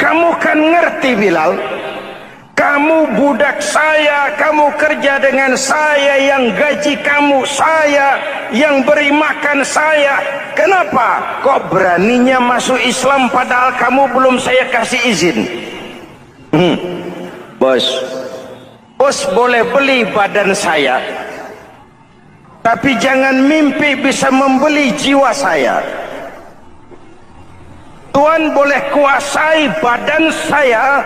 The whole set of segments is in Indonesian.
kamu kan ngerti Bilal, kamu budak saya, kamu kerja dengan saya, yang gaji kamu saya, yang beri makan saya. Kenapa kok beraninya masuk Islam padahal kamu belum saya kasih izin? Bos boleh beli badan saya, tapi jangan mimpi bisa membeli jiwa saya. Tuan boleh kuasai badan saya,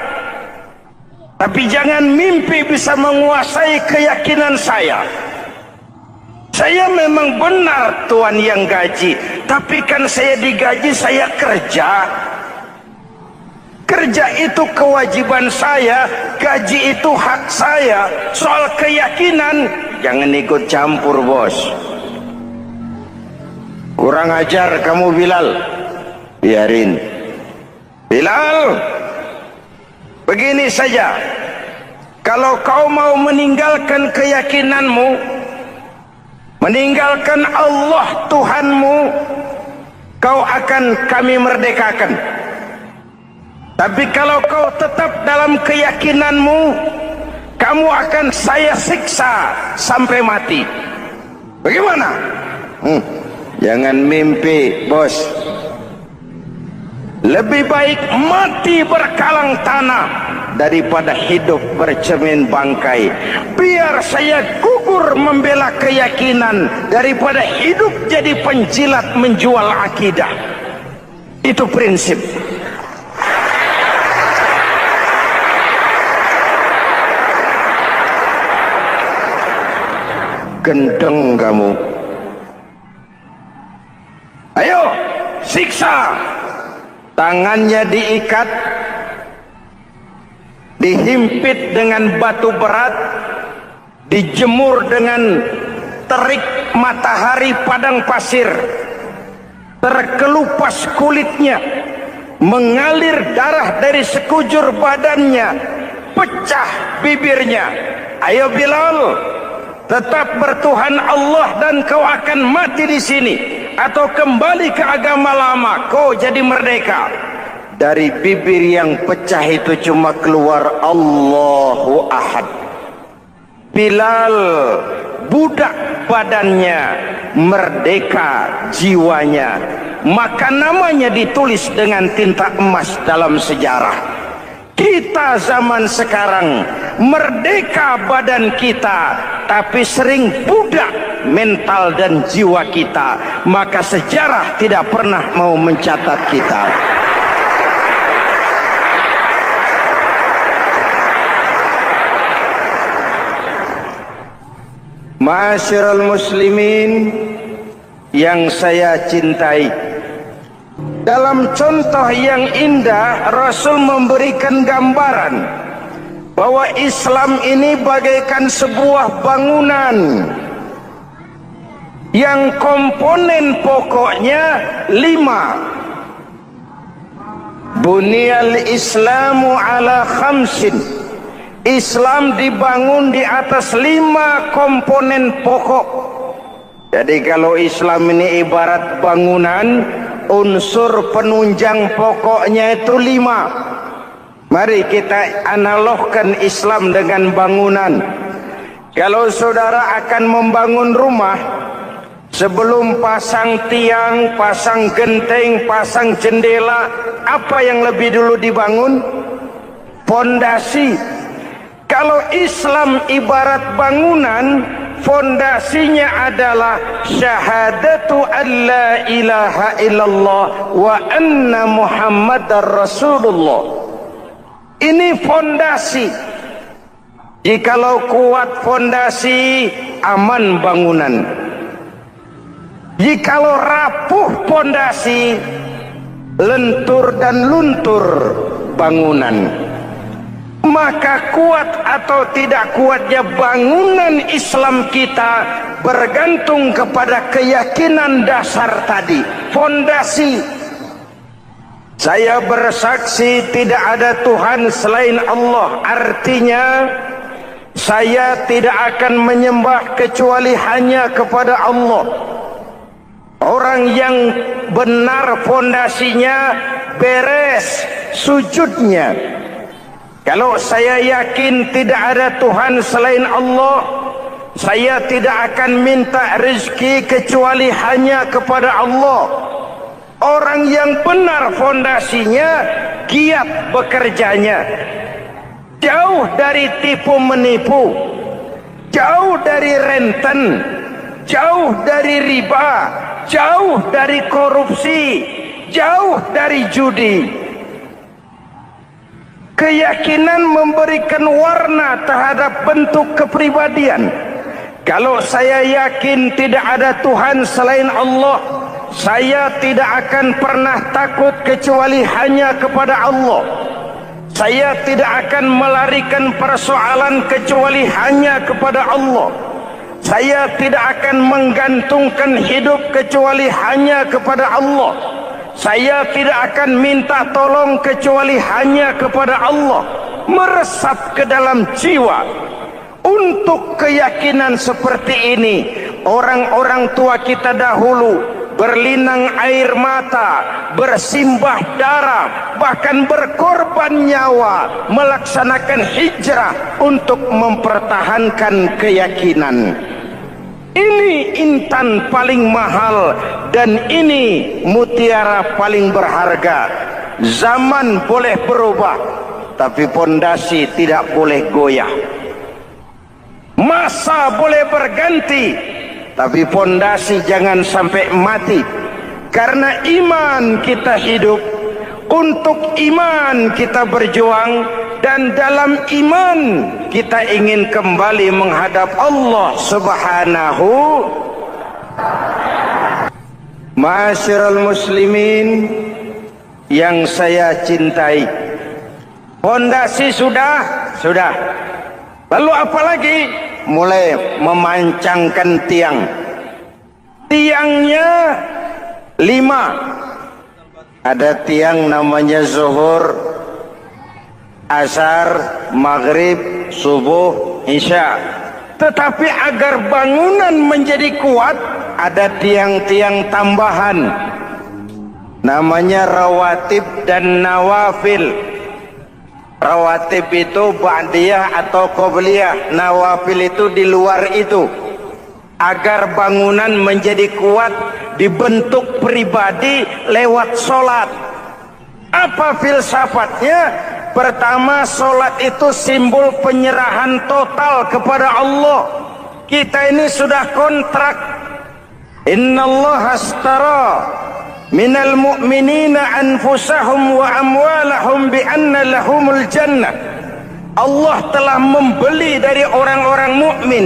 tapi jangan mimpi bisa menguasai keyakinan saya. Saya memang benar Tuan yang gaji, tapi kan saya digaji, saya kerja. Kerja itu kewajiban saya, gaji itu hak saya. Soal keyakinan, jangan ikut campur bos. Kurang ajar kamu Bilal. Biarin. Bilal, begini saja. Kalau kau mau meninggalkan keyakinanmu, meninggalkan Allah Tuhanmu, kau akan kami merdekakan. Tapi kalau kau tetap dalam keyakinanmu, kamu akan saya siksa sampai mati. Bagaimana? Jangan mimpi bos. Lebih baik mati berkalang tanah daripada hidup bercermin bangkai. Biar saya gugur membela keyakinan daripada hidup jadi penjilat menjual akidah. Itu prinsip. Gendeng kamu. Ayo siksa. Tangannya diikat, dihimpit dengan batu berat, dijemur dengan terik matahari padang pasir, terkelupas kulitnya, mengalir darah dari sekujur badannya, pecah bibirnya. Ayo Bilal, tetap bertuhan Allah dan kau akan mati di sini, atau kembali ke agama lama, kau jadi merdeka. Dari bibir yang pecah itu cuma keluar Allahu Ahad. Bilal budak badannya, merdeka jiwanya, maka namanya ditulis dengan tinta emas dalam sejarah. Kita zaman sekarang merdeka badan kita, tapi sering budak mental dan jiwa kita, maka sejarah tidak pernah mau mencatat kita. Ma'asyiral muslimin yang saya cintai, dalam contoh yang indah Rasul memberikan gambaran bahwa Islam ini bagaikan sebuah bangunan yang komponen pokoknya 5. Bunyal Islamu ala khamsin. Islam dibangun di atas 5 komponen pokok. Jadi kalau Islam ini ibarat bangunan, unsur penunjang pokoknya itu 5. Mari kita analogkan Islam dengan bangunan. Kalau saudara akan membangun rumah, sebelum pasang tiang, pasang genteng, pasang jendela, apa yang lebih dulu dibangun? Fondasi. Kalau Islam ibarat bangunan, fondasinya adalah syahadatu an la ilaha illallah wa anna muhammadar rasulullah. Ini fondasi. Jikalau kuat fondasi, aman bangunan. Jikalau rapuh fondasi, lentur dan luntur bangunan. Maka kuat atau tidak kuatnya bangunan Islam kita bergantung kepada keyakinan dasar tadi, fondasi. Saya bersaksi tidak ada Tuhan selain Allah, artinya saya tidak akan menyembah kecuali hanya kepada Allah. Orang yang benar fondasinya beres, beres sujudnya. Kalau saya yakin tidak ada Tuhan selain Allah, saya tidak akan minta rezeki kecuali hanya kepada Allah. Orang yang benar fondasinya, giat bekerjanya, jauh dari tipu menipu, jauh dari renten, jauh dari riba, jauh dari korupsi, jauh dari judi. Keyakinan memberikan warna terhadap bentuk kepribadian. Kalau saya yakin tidak ada Tuhan selain Allah, saya tidak akan pernah takut kecuali hanya kepada Allah. Saya tidak akan melarikan persoalan kecuali hanya kepada Allah. Saya tidak akan menggantungkan hidup kecuali hanya kepada Allah. Saya tidak akan minta tolong kecuali hanya kepada Allah. Meresap ke dalam jiwa. Untuk keyakinan seperti ini, orang-orang tua kita dahulu berlinang air mata, bersimbah darah, bahkan berkorban nyawa, melaksanakan hijrah untuk mempertahankan keyakinan. Ini intan paling mahal dan ini mutiara paling berharga. Zaman boleh berubah, tapi pondasi tidak boleh goyah. Masa boleh berganti, tapi pondasi jangan sampai mati. Karena iman kita hidup, untuk iman kita berjuang, dan dalam iman kita ingin kembali menghadap Allah Subhanahu. Ma'asyiral muslimin yang saya cintai, pondasi sudah. Lalu apa lagi? Mulai memancangkan tiang. Tiangnya 5. Ada tiang namanya zuhur, asar, maghrib, subuh, isya. Tetapi agar bangunan menjadi kuat, ada tiang-tiang tambahan. Namanya rawatib dan nawafil. Rawatib itu ba'diyah atau qobliyah, nawafil itu di luar itu. Agar bangunan menjadi kuat, dibentuk pribadi lewat solat. Apa filsafatnya? Pertama, solat itu simbol penyerahan total kepada Allah. Kita ini sudah kontrak. Innallaha astara minal mu'minina anfusahum wa amwalahum bi anna lahumul jannah. Allah telah membeli dari orang-orang mukmin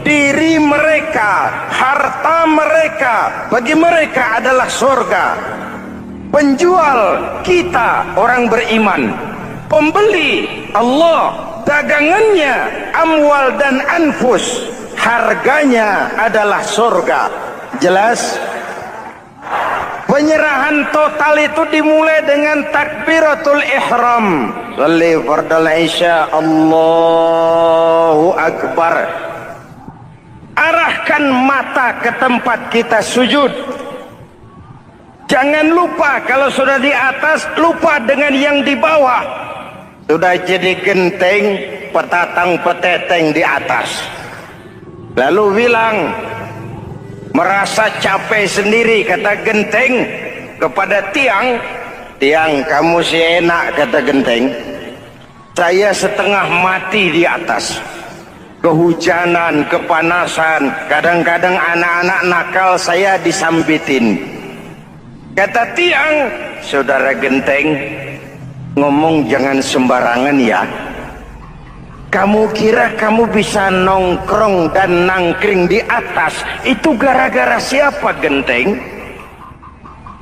diri mereka, harta mereka, bagi mereka adalah surga. Penjual kita orang beriman, pembeli Allah, dagangannya amwal dan anfus, harganya adalah surga. Jelas? Penyerahan total itu dimulai dengan takbiratul ihram. Shalli fardal isya, Allahu akbar. Arahkan mata ke tempat kita sujud. Jangan lupa kalau sudah di atas, lupa dengan yang di bawah. Sudah jadi genteng, petatang peteteng di atas. Lalu bilang, merasa capek sendiri, kata genteng kepada tiang. Tiang, kamu sih enak, kata genteng. Saya setengah mati di atas. Kehujanan, kepanasan, kadang-kadang anak-anak nakal saya disambitin. Kata tiang, saudara genteng, ngomong jangan sembarangan ya. Kamu kira kamu bisa nongkrong dan nangkring di atas, itu gara-gara siapa genteng?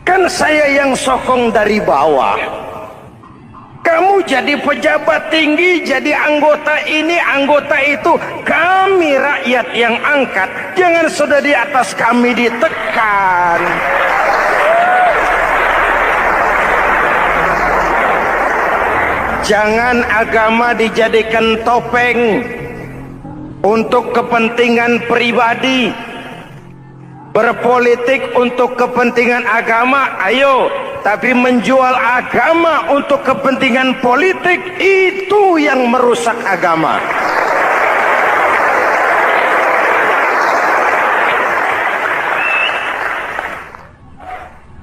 Kan saya yang sokong dari bawah. Kamu jadi pejabat tinggi, jadi anggota ini, anggota itu. Kami rakyat yang angkat. Jangan sudah di atas kami ditekan. Jangan agama dijadikan topeng untuk kepentingan pribadi. Berpolitik untuk kepentingan agama, ayo. tapi menjual agama untuk kepentingan politik, itu yang merusak agama.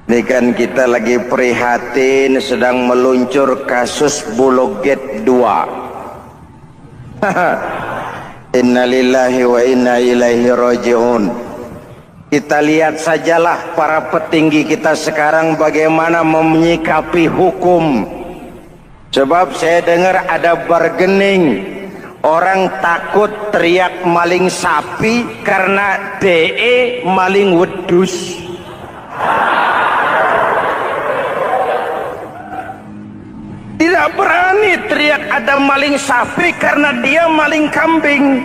Ini kan kita lagi prihatin sedang meluncur kasus Bulog Gate 2. Innalillahi wa inna ilaihi raji'un. Kita lihat sajalah para petinggi kita sekarang bagaimana menyikapi hukum. Sebab saya dengar ada bargaining, orang takut teriak maling sapi karena DE maling wedus. Tidak berani teriak ada maling sapi karena dia maling kambing.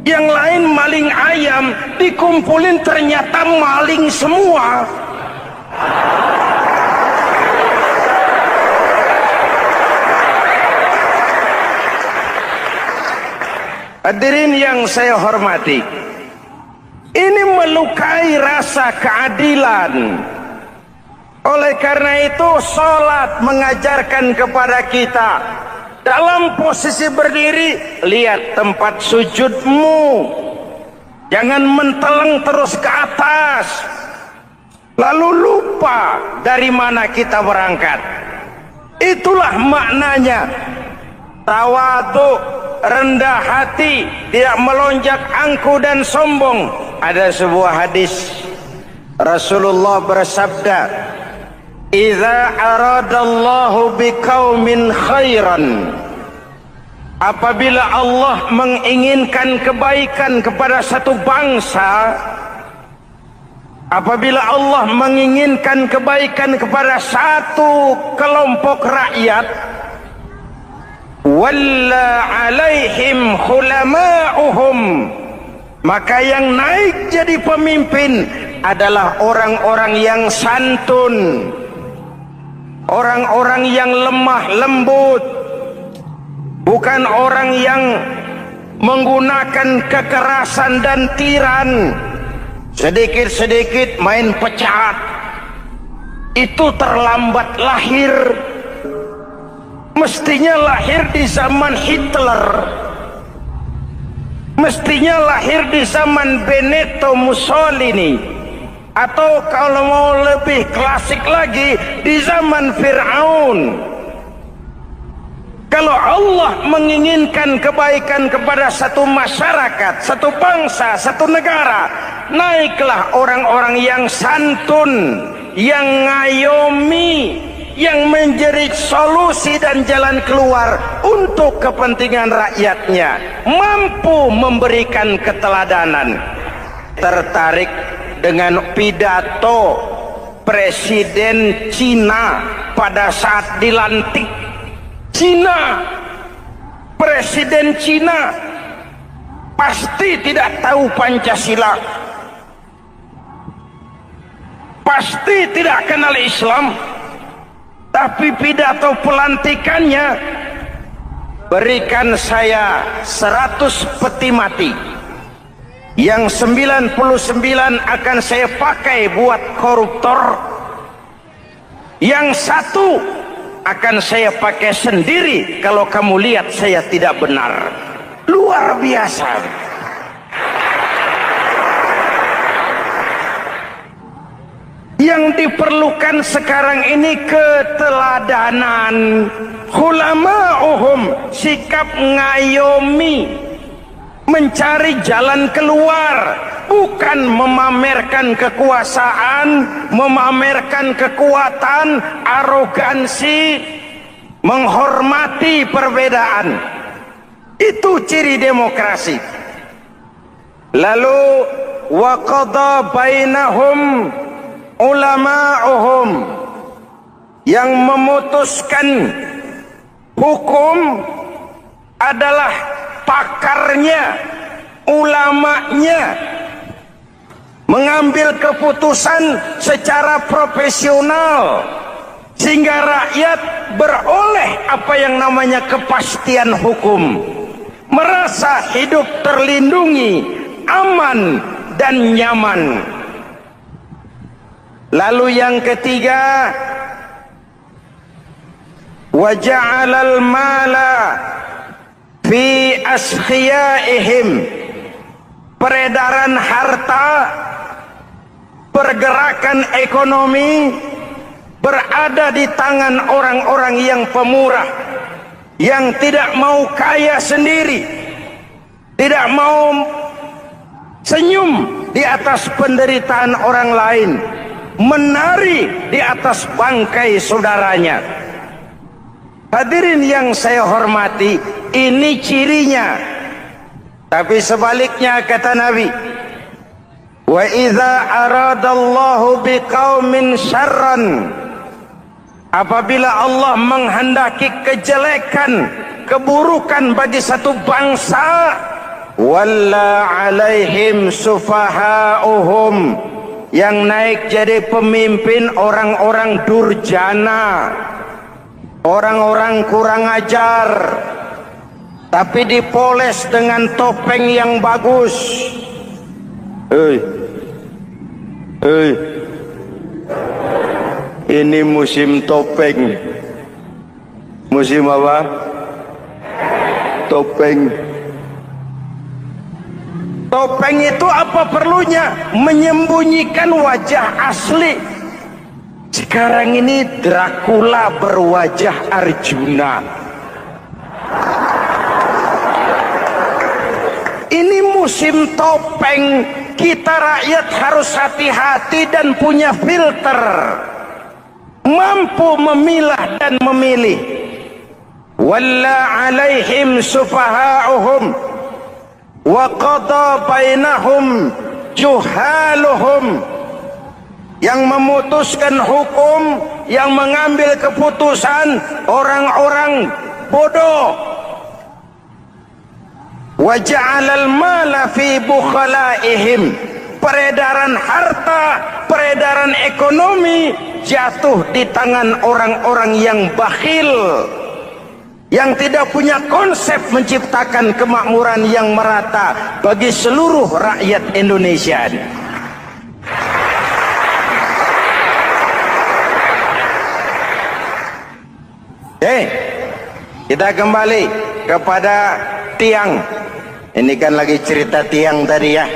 Yang lain maling ayam, dikumpulin ternyata maling semua. Hadirin yang saya hormati, ini melukai rasa keadilan. Oleh karena itu, sholat mengajarkan kepada kita dalam posisi berdiri, lihat tempat sujudmu, jangan menteleng terus ke atas lalu lupa dari mana kita berangkat. Itulah maknanya tawadhu, rendah hati, tidak melonjak angku dan sombong. Ada sebuah hadis Rasulullah bersabda, "Idza aradallahu biqaumin khairan." Apabila Allah menginginkan kebaikan kepada satu bangsa, apabila Allah menginginkan kebaikan kepada satu kelompok rakyat, walla alaihim khulama'uhum, maka yang naik jadi pemimpin adalah orang-orang yang santun, orang-orang yang lemah lembut, bukan orang yang menggunakan kekerasan dan tiran, sedikit-sedikit main pecat. Itu terlambat lahir. Mestinya lahir di zaman Hitler, mestinya lahir di zaman Benito Mussolini, atau kalau mau lebih klasik lagi di zaman Fir'aun. Kalau Allah menginginkan kebaikan kepada satu masyarakat, satu bangsa, satu negara, naiklah orang-orang yang santun, yang ngayomi, yang menjadi solusi dan jalan keluar untuk kepentingan rakyatnya, mampu memberikan keteladanan. Tertarik dengan pidato Presiden Cina pada saat dilantik. Cina, Presiden Cina pasti tidak tahu Pancasila, pasti tidak kenal Islam, tapi pidato pelantikannya, berikan saya 100 peti mati, yang 99 akan saya pakai buat koruptor, yang satu akan saya pakai sendiri kalau kamu lihat saya tidak benar. Luar biasa. Yang diperlukan sekarang ini keteladanan. Hulama'uhum, sikap ngayomi, mencari jalan keluar, bukan memamerkan kekuasaan, memamerkan kekuatan, arogansi, menghormati perbedaan. Itu ciri demokrasi. Lalu wa qada bainahum ulama'uhum, yang memutuskan hukum adalah pakarnya, ulamanya, mengambil keputusan secara profesional sehingga rakyat beroleh apa yang namanya kepastian hukum, merasa hidup terlindungi, aman dan nyaman. Lalu yang ketiga, wa ja'alal mala fi askhiyaihim, peredaran harta, pergerakan ekonomi berada di tangan orang-orang yang pemurah, yang tidak mau kaya sendiri, tidak mau senyum di atas penderitaan orang lain, menari di atas bangkai saudaranya. Hadirin yang saya hormati, ini cirinya. Tapi sebaliknya kata Nabi, wa idza aradallahu biqaumin syarran, apabila Allah menghendaki kejelekan, keburukan bagi satu bangsa, walla alaihim sufahauhum, yang naik jadi pemimpin orang-orang durjana, orang-orang kurang ajar, tapi dipoles dengan topeng yang bagus. Ini musim topeng. Musim apa? Topeng. Topeng itu apa perlunya? Menyembunyikan wajah asli. Sekarang ini Dracula berwajah Arjuna. Ini musim topeng. Kita rakyat harus hati-hati dan punya filter, mampu memilah dan memilih. Walla alaihim sufahauhum wa qada bainahum juhaluhum, yang memutuskan hukum, yang mengambil keputusan orang-orang bodoh. Wa ja'alal mala fi bukhalaihim, peredaran harta, peredaran ekonomi jatuh di tangan orang-orang yang bakhil, yang tidak punya konsep menciptakan kemakmuran yang merata bagi seluruh rakyat Indonesia. Kita kembali kepada tiang. Ini kan lagi cerita tiang tadi ya.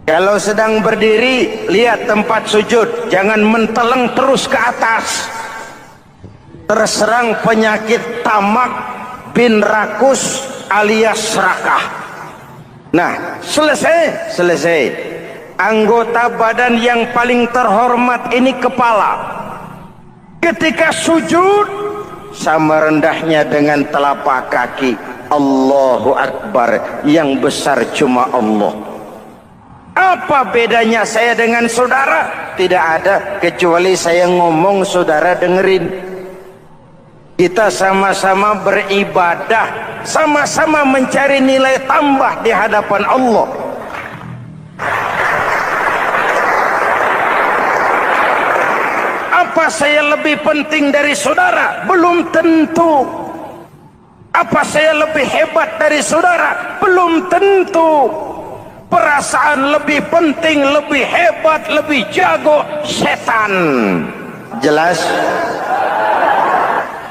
Kalau sedang berdiri, lihat tempat sujud, jangan menteleng terus ke atas. Terserang penyakit tamak bin rakus alias serakah. Nah, selesai. Anggota badan yang paling terhormat ini kepala. Ketika sujud, sama rendahnya dengan telapak kaki. Allahu Akbar, yang besar cuma Allah. Apa bedanya saya dengan saudara? Tidak ada, kecuali saya ngomong saudara dengerin. Kita sama-sama beribadah, sama-sama mencari nilai tambah di hadapan Allah. Apa saya lebih penting dari saudara? Belum tentu. Apa saya lebih hebat dari saudara? Belum tentu. Perasaan lebih penting, lebih hebat, lebih jago setan. Jelas?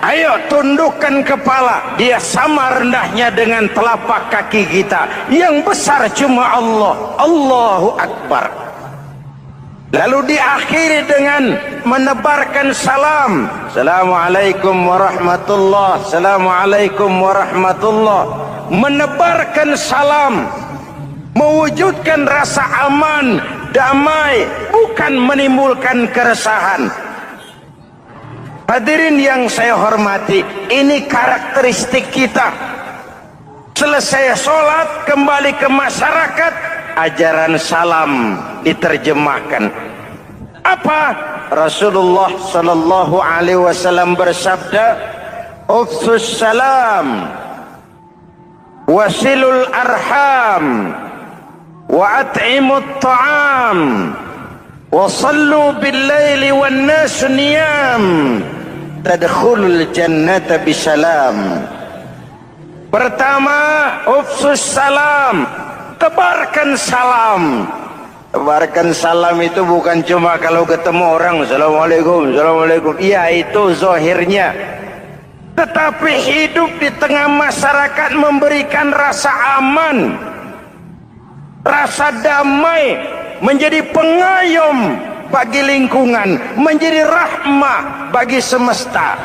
Ayo tundukkan kepala. Dia sama rendahnya dengan telapak kaki kita. Yang besar cuma Allah. Allahu Akbar. Lalu diakhiri dengan menebarkan salam. Assalamualaikum warahmatullah. Assalamualaikum warahmatullah. Menebarkan salam, mewujudkan rasa aman, damai, bukan menimbulkan keresahan. Hadirin yang saya hormati, ini karakteristik kita. Selesai sholat, kembali ke masyarakat, ajaran salam diterjemahkan. Apa? Rasulullah sallallahu alaihi wasallam bersabda, "Ufsus salam, wasilul arham, wa at'imut ta'am, wa sallu bil laili wan nas niyam, tadkhulul jannata bisalam." Pertama, ufsus salam, tebarkan salam. Tebarkan salam itu bukan cuma kalau ketemu orang, Assalamualaikum, Assalamualaikum. Iya, itu zahirnya. tetapi hidup di tengah masyarakat memberikan rasa aman, rasa damai, menjadi pengayom bagi lingkungan, menjadi rahmah bagi semesta.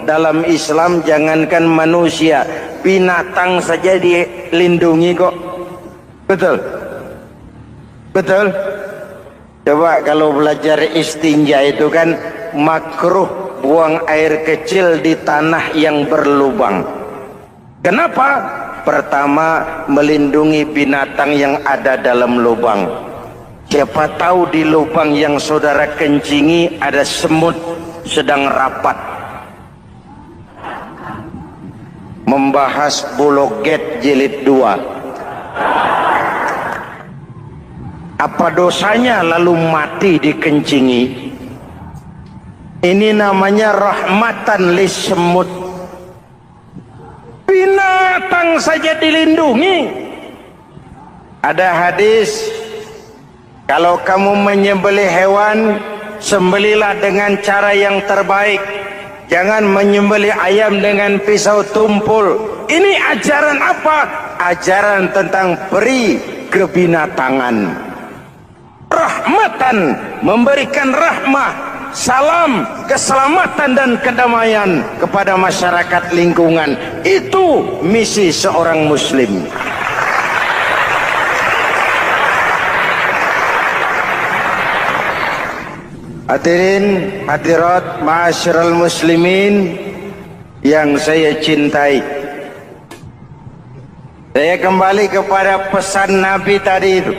Dalam Islam jangankan manusia, binatang saja dilindungi kok. Betul? Betul? Coba kalau belajar istinja itu kan makruh buang air kecil di tanah yang berlubang. Kenapa? Pertama, melindungi binatang yang ada dalam lubang. Siapa tahu di lubang yang saudara kencingi ada semut sedang rapat membahas Bologet jilid 2. Apa dosanya lalu mati dikencingi? Ini namanya rahmatan lis semut. Binatang saja dilindungi. Ada hadis, kalau kamu menyembelih hewan, sembelilah dengan cara yang terbaik. Jangan menyembelih ayam dengan pisau tumpul. Ini ajaran apa? Ajaran tentang peri kebinatangan. Rahmatan, memberikan rahmah, salam, keselamatan dan kedamaian kepada masyarakat lingkungan. Itu misi seorang muslim. Hadirin hadirat ma'asyiral muslimin yang saya cintai, saya kembali kepada pesan Nabi tadi itu.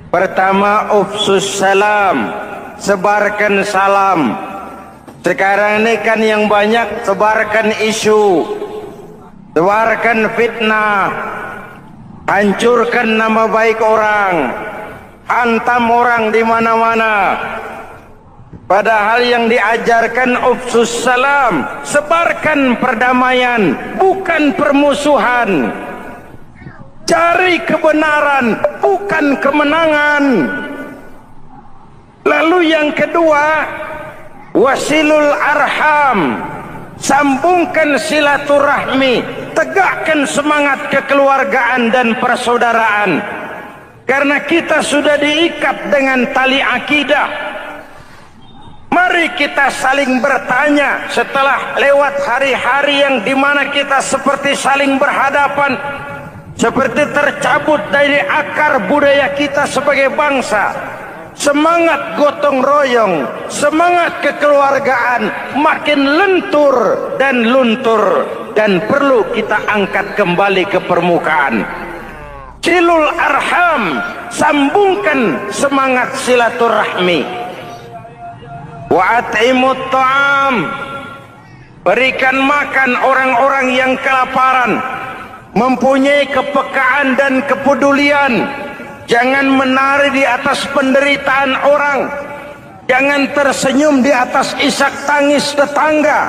Pertama, ufsus salam, sebarkan salam. Sekarang ini kan yang banyak sebarkan isu, sebarkan fitnah, hancurkan nama baik orang, hantam orang di mana-mana. Padahal yang diajarkan ufsus salam, sebarkan perdamaian, bukan permusuhan. Cari kebenaran, bukan kemenangan. Lalu yang kedua, wasilul arham, sambungkan silaturahmi, tegakkan semangat kekeluargaan dan persaudaraan. Karena kita sudah diikat dengan tali akidah. Mari kita saling bertanya setelah lewat hari-hari yang dimana kita seperti saling berhadapan, seperti tercabut dari akar budaya kita sebagai bangsa. Semangat gotong royong, semangat kekeluargaan makin lentur dan luntur, dan perlu kita angkat kembali ke permukaan. Silul arham, sambungkan semangat silaturahmi. Wa at'imut ta'am, berikan makan orang-orang yang kelaparan, mempunyai kepekaan dan kepedulian. Jangan menari di atas penderitaan orang, jangan tersenyum di atas isak tangis tetangga.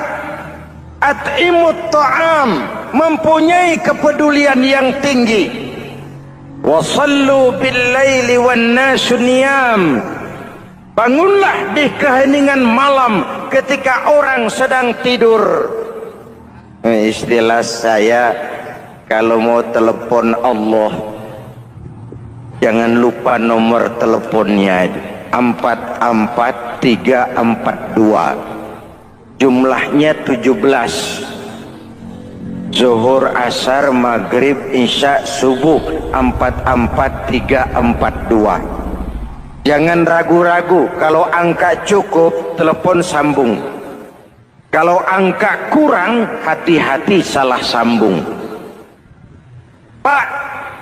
At'imut ta'am, mempunyai kepedulian yang tinggi. Wa sallu bil laili wan nasu niyam, bangunlah di keheningan malam ketika orang sedang tidur. Istilah saya, kalau mau telepon Allah, jangan lupa nomor teleponnya, 44342. Jumlahnya 17. Zuhur, asar, maghrib, isya, subuh, 44342. Jangan ragu-ragu, kalau angka cukup, telepon sambung. Kalau angka kurang, hati-hati salah sambung. Pak,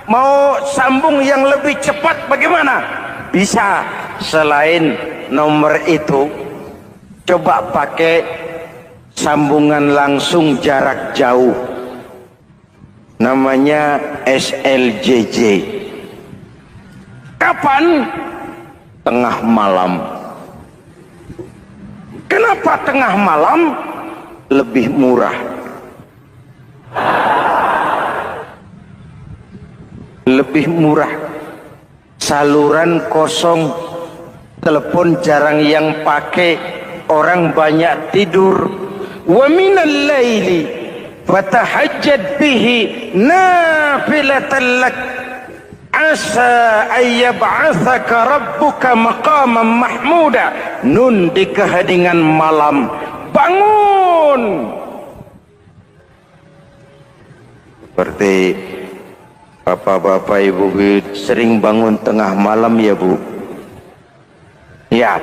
mau sambung yang lebih cepat bagaimana? Bisa, selain nomor itu, coba pakai sambungan langsung jarak jauh. Namanya SLJJ. Kapan? Tengah malam. Kenapa tengah malam? Lebih murah. Lebih murah. Saluran kosong, telepon jarang yang pakai, orang banyak tidur, wa minal laili fatahajjad bihi nafilatan lak asa ayyab'athaka rabbuka maqaman mahmuda. Nun di kehadingan malam bangun. Seperti bapak-bapak ibu sering bangun tengah malam ya bu? Ya.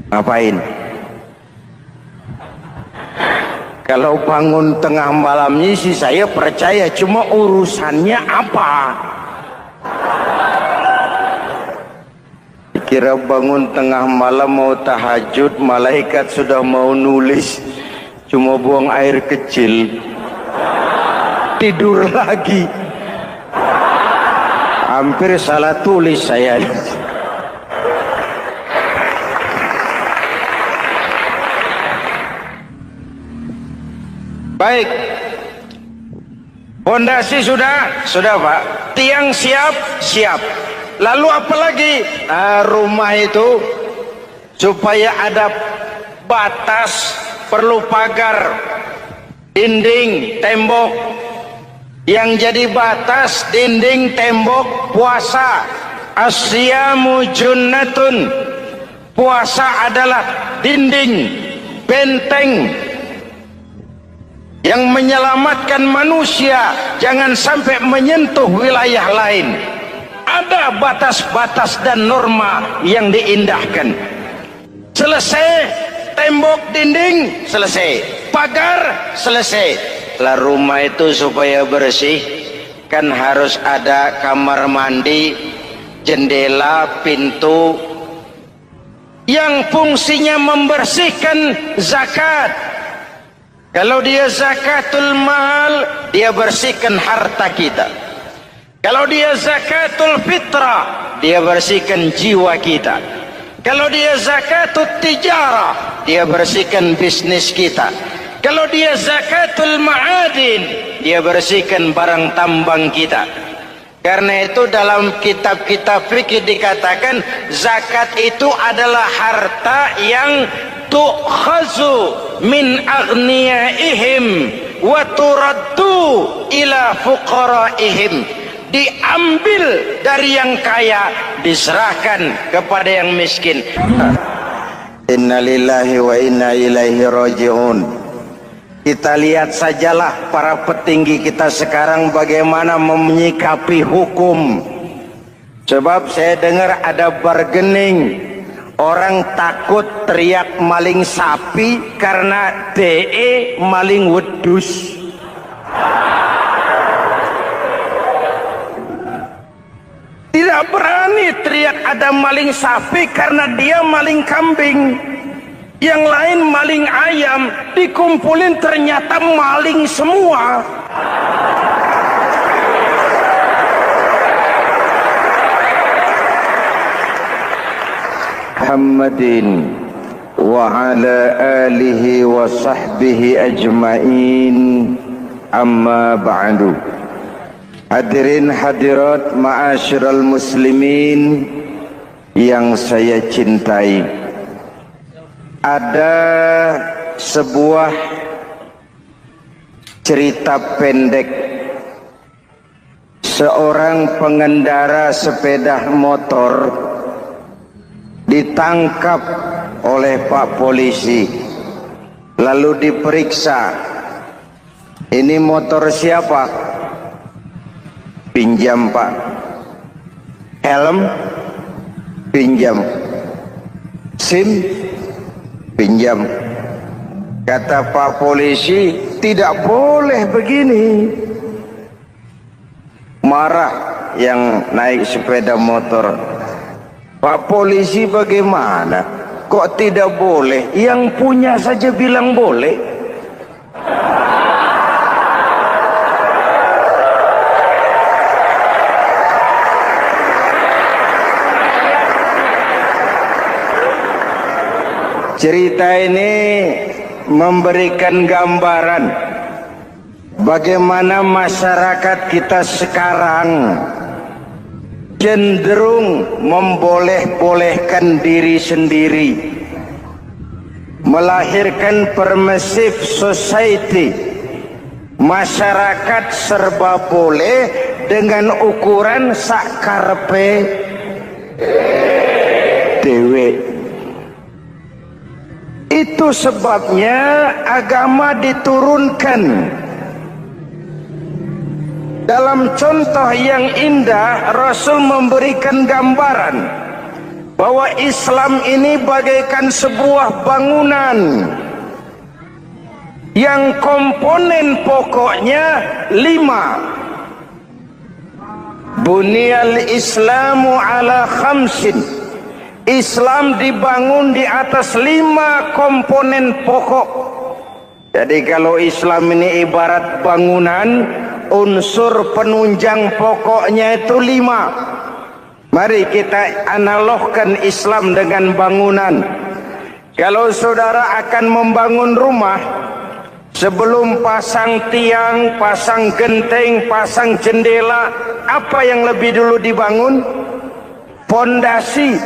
Ngapain? Kalau bangun tengah malamnya sih saya percaya, cuma urusannya apa? Kira bangun tengah malam mau tahajud, malaikat sudah mau nulis, cuma buang air kecil, tidur lagi. Hampir salah tulis saya. Baik, fondasi sudah Pak, tiang siap. Lalu apa lagi? Rumah itu supaya ada batas, perlu pagar, dinding, tembok. Yang jadi batas, dinding, tembok, puasa. Asyamu junnatun. Puasa adalah dinding, benteng yang menyelamatkan manusia jangan sampai menyentuh wilayah lain. Ada batas-batas dan norma yang diindahkan. Selesai tembok, dinding, selesai pagar, selesai. Lah rumah itu supaya bersih kan harus ada kamar mandi, jendela, pintu yang fungsinya membersihkan. Zakat, kalau dia zakatul mal, dia bersihkan harta kita. Kalau dia zakatul fitrah, dia bersihkan jiwa kita. Kalau dia zakatul tijarah, dia bersihkan bisnis kita. Kalau dia zakatul ma'adin, dia bersihkan barang tambang kita. Karena itu dalam kitab-kitab fikih dikatakan zakat itu adalah harta yang tu'khazu min aghniyaihim wa turaddu ila fuqaraihim. Diambil dari yang kaya, diserahkan kepada yang miskin. Innalillahi wa inna ilaihi raji'un. Kita lihat sajalah para petinggi kita sekarang bagaimana menyikapi hukum. Sebab saya dengar ada bargaining, orang takut teriak maling sapi karena DE maling wedus. Tidak berani teriak ada maling sapi karena dia maling kambing. Yang lain maling ayam, dikumpulin ternyata maling semua. Muhammadin wa ala alihi wa sahbihi ajma'in, amma ba'du. Hadirin hadirat ma'asyiral muslimin yang saya cintai. Ada sebuah cerita pendek. Seorang pengendara sepeda motor ditangkap oleh Pak Polisi, lalu diperiksa. Ini motor siapa? Pinjam Pak. Helm? Pinjam. SIM? Pinjam. Kata Pak Polisi, tidak boleh begini. Marah yang naik sepeda motor. Pak Polisi bagaimana? Kok tidak boleh? Yang punya saja bilang boleh. Cerita ini memberikan gambaran bagaimana masyarakat kita sekarang cenderung memboleh-bolehkan diri sendiri. melahirkan permissive society, masyarakat serba boleh dengan ukuran sakarpe dewe. Itu sebabnya agama diturunkan. Dalam contoh yang indah, Rasul memberikan gambaran bahwa Islam ini bagaikan sebuah bangunan yang komponen pokoknya 5. Bunyal Islamu ala khamsin. Islam dibangun di atas 5 komponen pokok. Jadi kalau Islam ini ibarat bangunan, unsur penunjang pokoknya itu 5. Mari kita analogkan Islam dengan bangunan. Kalau saudara akan membangun rumah, sebelum pasang tiang, pasang genteng, pasang jendela, apa yang lebih dulu dibangun? Fondasi.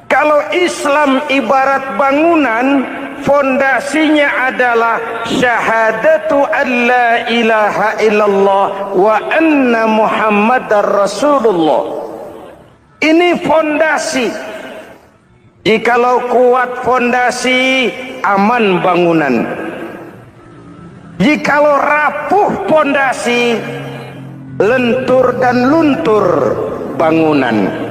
Kalau Islam ibarat bangunan, fondasinya adalah syahadatu an la ilaha illallah wa anna muhammadar rasulullah. Ini fondasi. Jikalau kuat fondasi, aman bangunan. Jikalau rapuh fondasi, lentur dan luntur bangunan.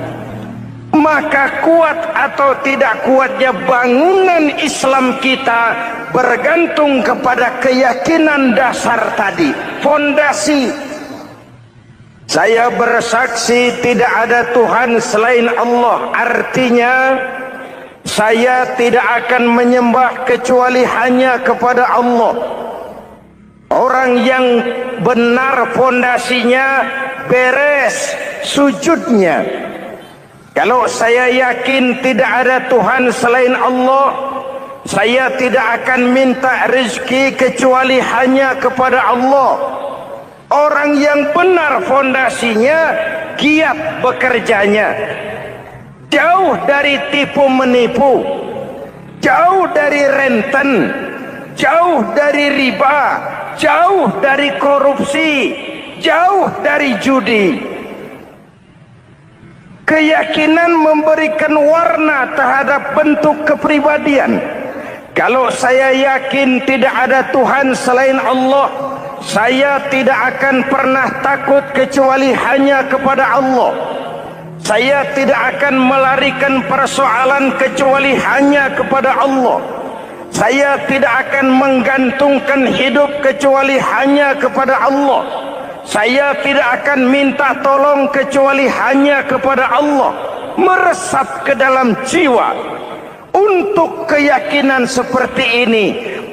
Maka kuat atau tidak kuatnya bangunan Islam kita bergantung kepada keyakinan dasar tadi, fondasi. Saya bersaksi tidak ada Tuhan selain Allah, artinya saya tidak akan menyembah kecuali hanya kepada Allah. Orang yang benar fondasinya beres sujudnya. Kalau saya yakin tidak ada Tuhan selain Allah, saya tidak akan minta rezeki kecuali hanya kepada Allah. Orang yang benar fondasinya, giat bekerjanya, jauh dari tipu menipu, jauh dari renten, jauh dari riba, jauh dari korupsi, jauh dari judi. Keyakinan memberikan warna terhadap bentuk kepribadian. Kalau saya yakin tidak ada Tuhan selain Allah, saya tidak akan pernah takut kecuali hanya kepada Allah. Saya tidak akan melarikan persoalan kecuali hanya kepada Allah. Saya tidak akan menggantungkan hidup kecuali hanya kepada Allah. Saya tidak akan minta tolong kecuali hanya kepada Allah. Meresap ke dalam jiwa. Untuk keyakinan seperti ini,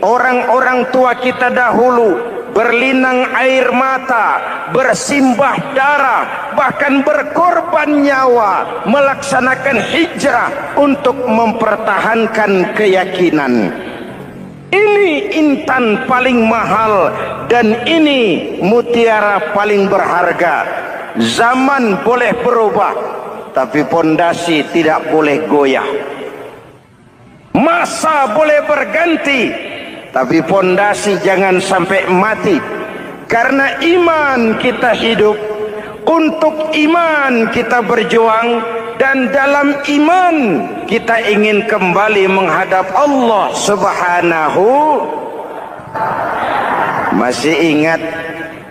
orang-orang tua kita dahulu berlinang air mata, bersimbah darah, bahkan berkorban nyawa, melaksanakan hijrah untuk mempertahankan keyakinan. Ini intan paling mahal dan ini mutiara paling berharga. Zaman boleh berubah, tapi pondasi tidak boleh goyah. Masa boleh berganti, tapi pondasi jangan sampai mati. Karena iman kita hidup, untuk iman kita berjuang, dan dalam iman kita ingin kembali menghadap Allah Subhanahu. Masih ingat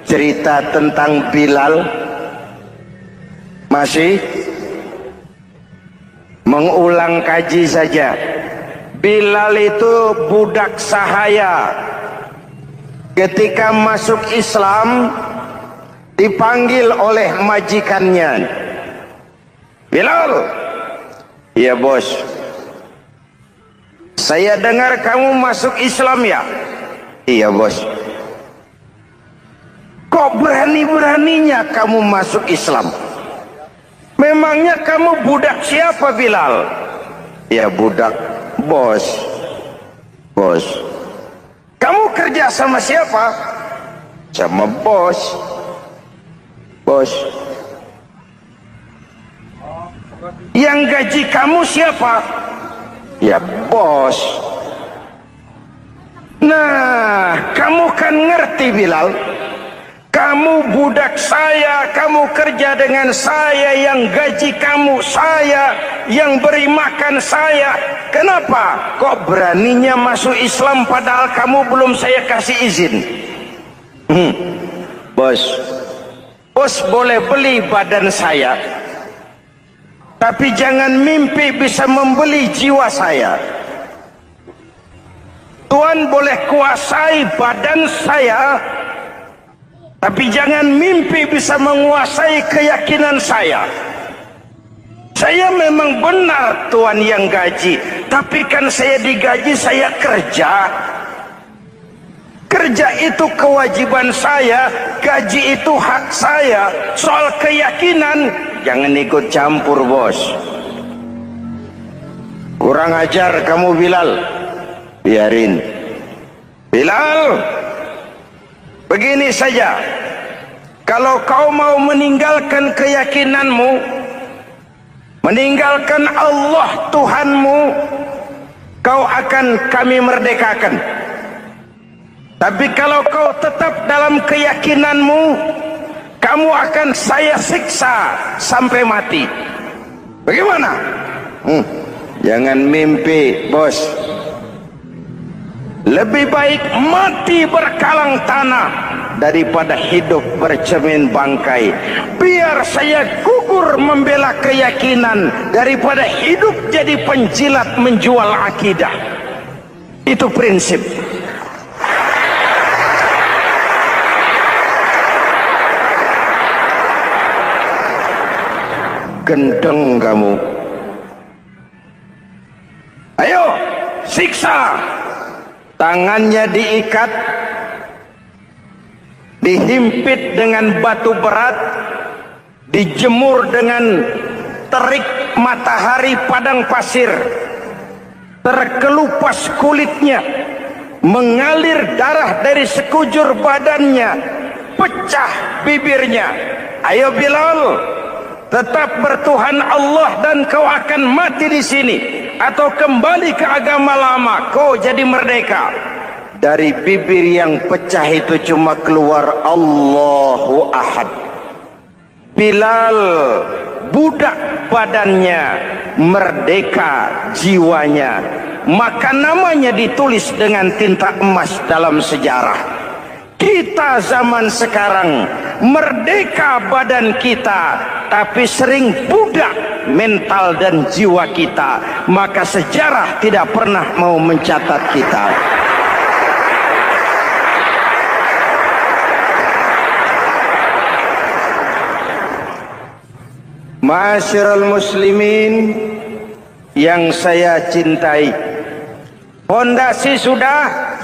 cerita tentang Bilal? Masih? Mengulang kaji saja. Bilal itu budak sahaya. Ketika masuk Islam, dipanggil oleh majikannya. Bilal, ya bos, saya dengar kamu masuk Islam ya? Iya bos. Kok berani-beraninya kamu masuk Islam? Memangnya kamu budak siapa Bilal? Ya budak bos. Bos. Kamu kerja sama siapa? Sama bos. Bos. Yang gaji kamu siapa? Ya bos. Kamu kan ngerti Bilal, kamu budak saya, kamu kerja dengan saya, yang gaji kamu saya, yang beri makan saya. Kenapa kok beraninya masuk Islam padahal kamu belum saya kasih izin? Bos boleh beli badan saya, tapi jangan mimpi bisa membeli jiwa saya. Tuhan boleh kuasai badan saya, tapi jangan mimpi bisa menguasai keyakinan saya. Saya memang benar Tuhan yang gaji, tapi kan saya digaji, saya kerja. Kerja itu kewajiban saya, gaji itu hak saya. Soal keyakinan, jangan ikut campur bos. Kurang ajar kamu Bilal. Biarin. Bilal, begini saja. Kalau kau mau meninggalkan keyakinanmu, meninggalkan Allah Tuhanmu, kau akan kami merdekakan. Tapi kalau kau tetap dalam keyakinanmu, kamu akan saya siksa sampai mati. Bagaimana? Jangan mimpi bos. Lebih baik mati berkalang tanah daripada hidup bercermin bangkai. Biar saya gugur membela keyakinan daripada hidup jadi penjilat menjual akidah. Itu prinsip. Gendeng kamu. Ayo siksa. Tangannya diikat, dihimpit dengan batu berat, dijemur dengan terik matahari padang pasir, terkelupas kulitnya, mengalir darah dari sekujur badannya, pecah bibirnya. Ayo Bilal, tetap bertuhan Allah dan kau akan mati di sini, atau kembali ke agama lama, kau jadi merdeka. Dari bibir yang pecah itu cuma keluar Allahu Ahad. Bilal budak badannya, merdeka jiwanya, maka namanya ditulis dengan tinta emas dalam sejarah. Kita zaman sekarang merdeka badan kita, tapi sering budak mental dan jiwa kita, maka sejarah tidak pernah mau mencatat kita. Ma'asyiral muslimin yang saya cintai, fondasi sudah.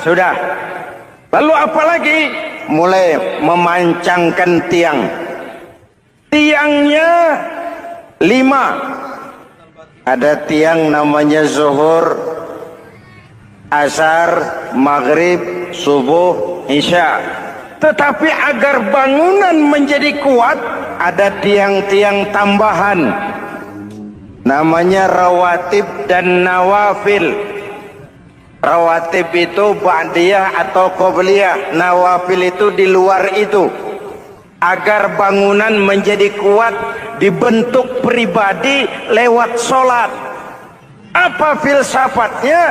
Lalu apa lagi? Mulai memancangkan tiang. Tiangnya 5. Ada tiang namanya zuhur, asar, maghrib, subuh, isya. Tetapi agar bangunan menjadi kuat, ada tiang-tiang tambahan. Namanya rawatib dan nawafil. Rawatib itu ba'diyah atau qobliyah, nawafil itu di luar itu. Agar bangunan menjadi kuat, dibentuk pribadi lewat sholat. Apa filsafatnya?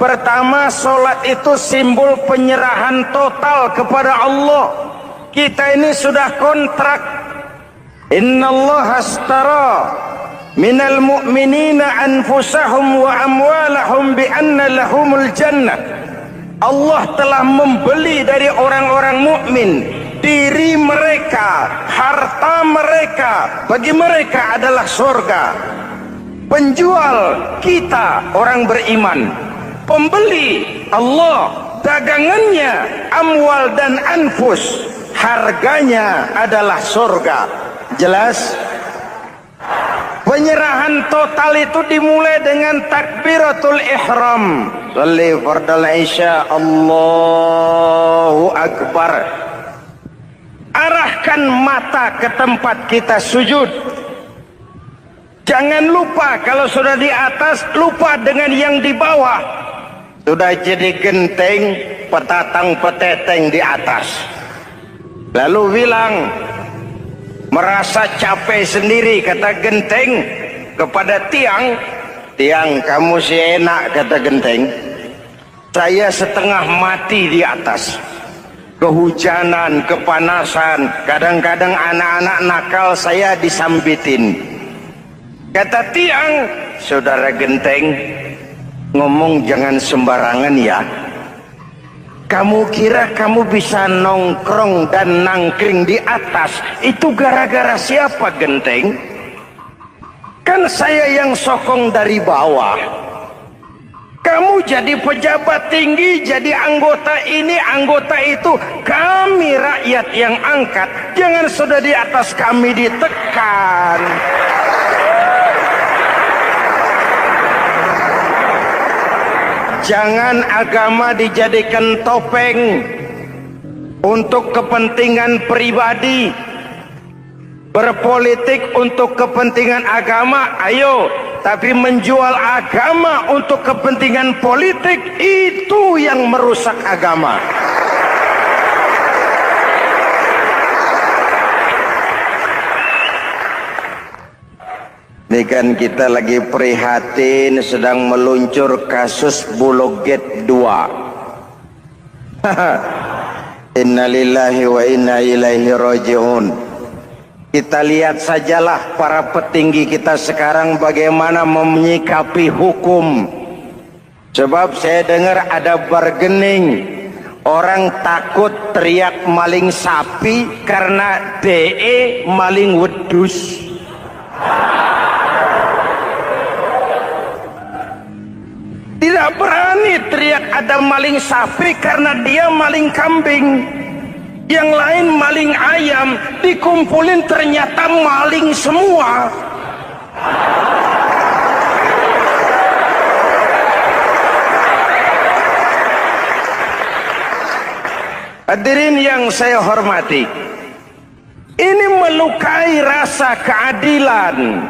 Pertama, sholat itu simbol penyerahan total kepada Allah. Kita ini sudah kontrak. Innallaha astara minal mu'minina anfusahum wa amwalahum bi anna lahumul jannah. Allah telah membeli dari orang-orang mukmin diri mereka, harta mereka, bagi mereka adalah surga. Penjual kita orang beriman, pembeli Allah, dagangannya amwal dan anfus, harganya adalah surga. Jelas? Penyerahan total itu dimulai dengan takbiratul ihram. Shalli fardal isya, Allahu akbar. Arahkan mata ke tempat kita sujud. Jangan lupa kalau sudah di atas, lupa dengan yang di bawah. Sudah jadi genteng, petatang peteteng di atas. Lalu bilang, merasa capek sendiri, kata Genteng kepada Tiang. Tiang, kamu sih enak, kata Genteng. Saya setengah mati di atas. Kehujanan, kepanasan, kadang-kadang anak-anak nakal saya disambitin. Kata Tiang, saudara Genteng, ngomong jangan sembarangan ya. Kamu kira kamu bisa nongkrong dan nangkring di atas, itu gara-gara siapa, Genteng? Kan saya yang sokong dari bawah. Kamu jadi pejabat tinggi, jadi anggota ini, anggota itu. Kami rakyat yang angkat. Jangan sudah di atas kami ditekan. Jangan agama dijadikan topeng untuk kepentingan pribadi. Berpolitik untuk kepentingan agama, ayo. Tapi menjual agama untuk kepentingan politik, itu yang merusak agama. Ini kan kita lagi prihatin sedang meluncur kasus Bulog Gate 2. Innalillahi wa inna ilaihi raji'un. Kita lihat sajalah para petinggi kita sekarang bagaimana menyikapi hukum. Sebab saya dengar ada bargaining. Orang takut teriak maling sapi karena DE maling wedus. Tidak berani teriak ada maling sapi karena dia maling kambing. Yang lain maling ayam, dikumpulin ternyata maling semua. Hadirin yang saya hormati, ini melukai rasa keadilan.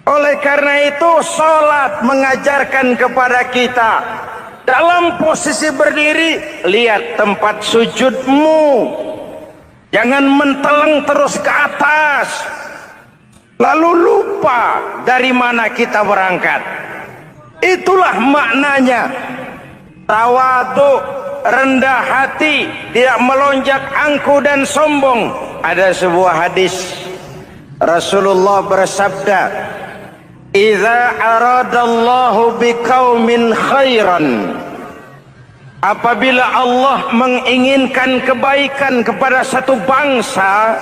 Oleh karena itu, sholat mengajarkan kepada kita, dalam posisi berdiri, lihat tempat sujudmu. Jangan menteleng terus ke atas, lalu lupa dari mana kita berangkat. Itulah maknanya tawadhu, rendah hati, tidak melonjak angku dan sombong. Ada sebuah hadis Rasulullah bersabda, "Idza aradallahu biqaumin khairan." Apabila Allah menginginkan kebaikan kepada satu bangsa,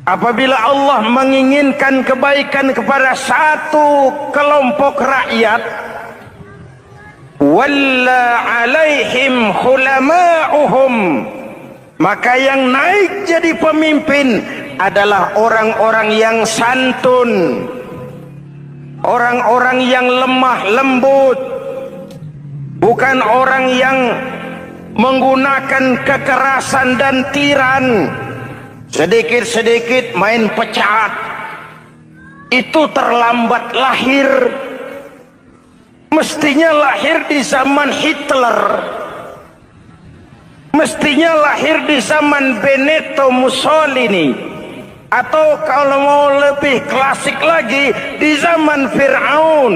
apabila Allah menginginkan kebaikan kepada satu kelompok rakyat, walla alaihim khulama'uhum, maka yang naik jadi pemimpin adalah orang-orang yang santun, orang-orang yang lemah lembut, bukan orang yang menggunakan kekerasan dan tiran. Sedikit-sedikit main pecat, itu terlambat lahir. Mestinya lahir di zaman Hitler, mestinya lahir di zaman Benito Mussolini, atau kalau mau lebih klasik lagi, di zaman Fir'aun.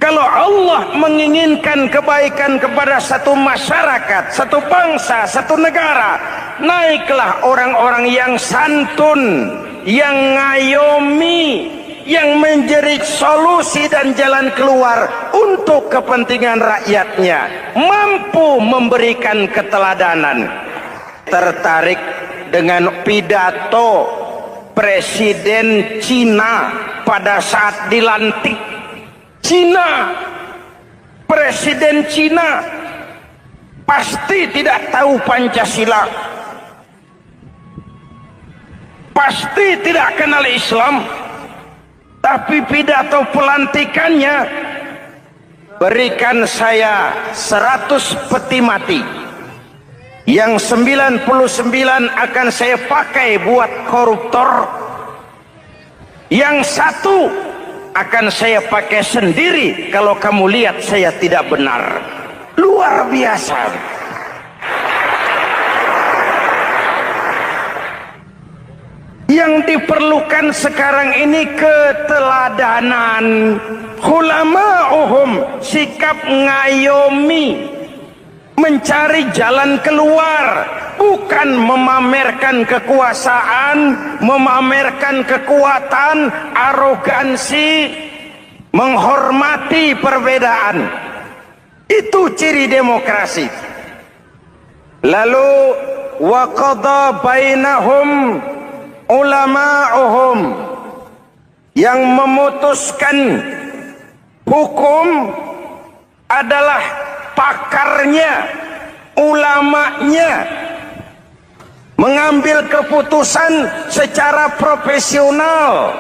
Kalau Allah menginginkan kebaikan kepada satu masyarakat, satu bangsa, satu negara, naiklah orang-orang yang santun, yang ngayomi, yang menjadi solusi dan jalan keluar untuk kepentingan rakyatnya, mampu memberikan keteladanan. Tertarik dengan pidato Presiden Cina pada saat dilantik. Cina, Presiden Cina pasti tidak tahu Pancasila, pasti tidak kenal Islam, tapi pidato pelantikannya, berikan saya 100 peti mati, yang 99 akan saya pakai buat koruptor, yang satu akan saya pakai sendiri kalau kamu lihat saya tidak benar. Luar biasa. Yang diperlukan sekarang ini keteladanan. Ulama'uhum, sikap ngayomi, mencari jalan keluar, bukan memamerkan kekuasaan, memamerkan kekuatan, arogansi, menghormati perbedaan. Itu ciri demokrasi. Lalu wa qada bainahum ulama'uhum, yang memutuskan hukum adalah pakarnya, ulamanya, mengambil keputusan secara profesional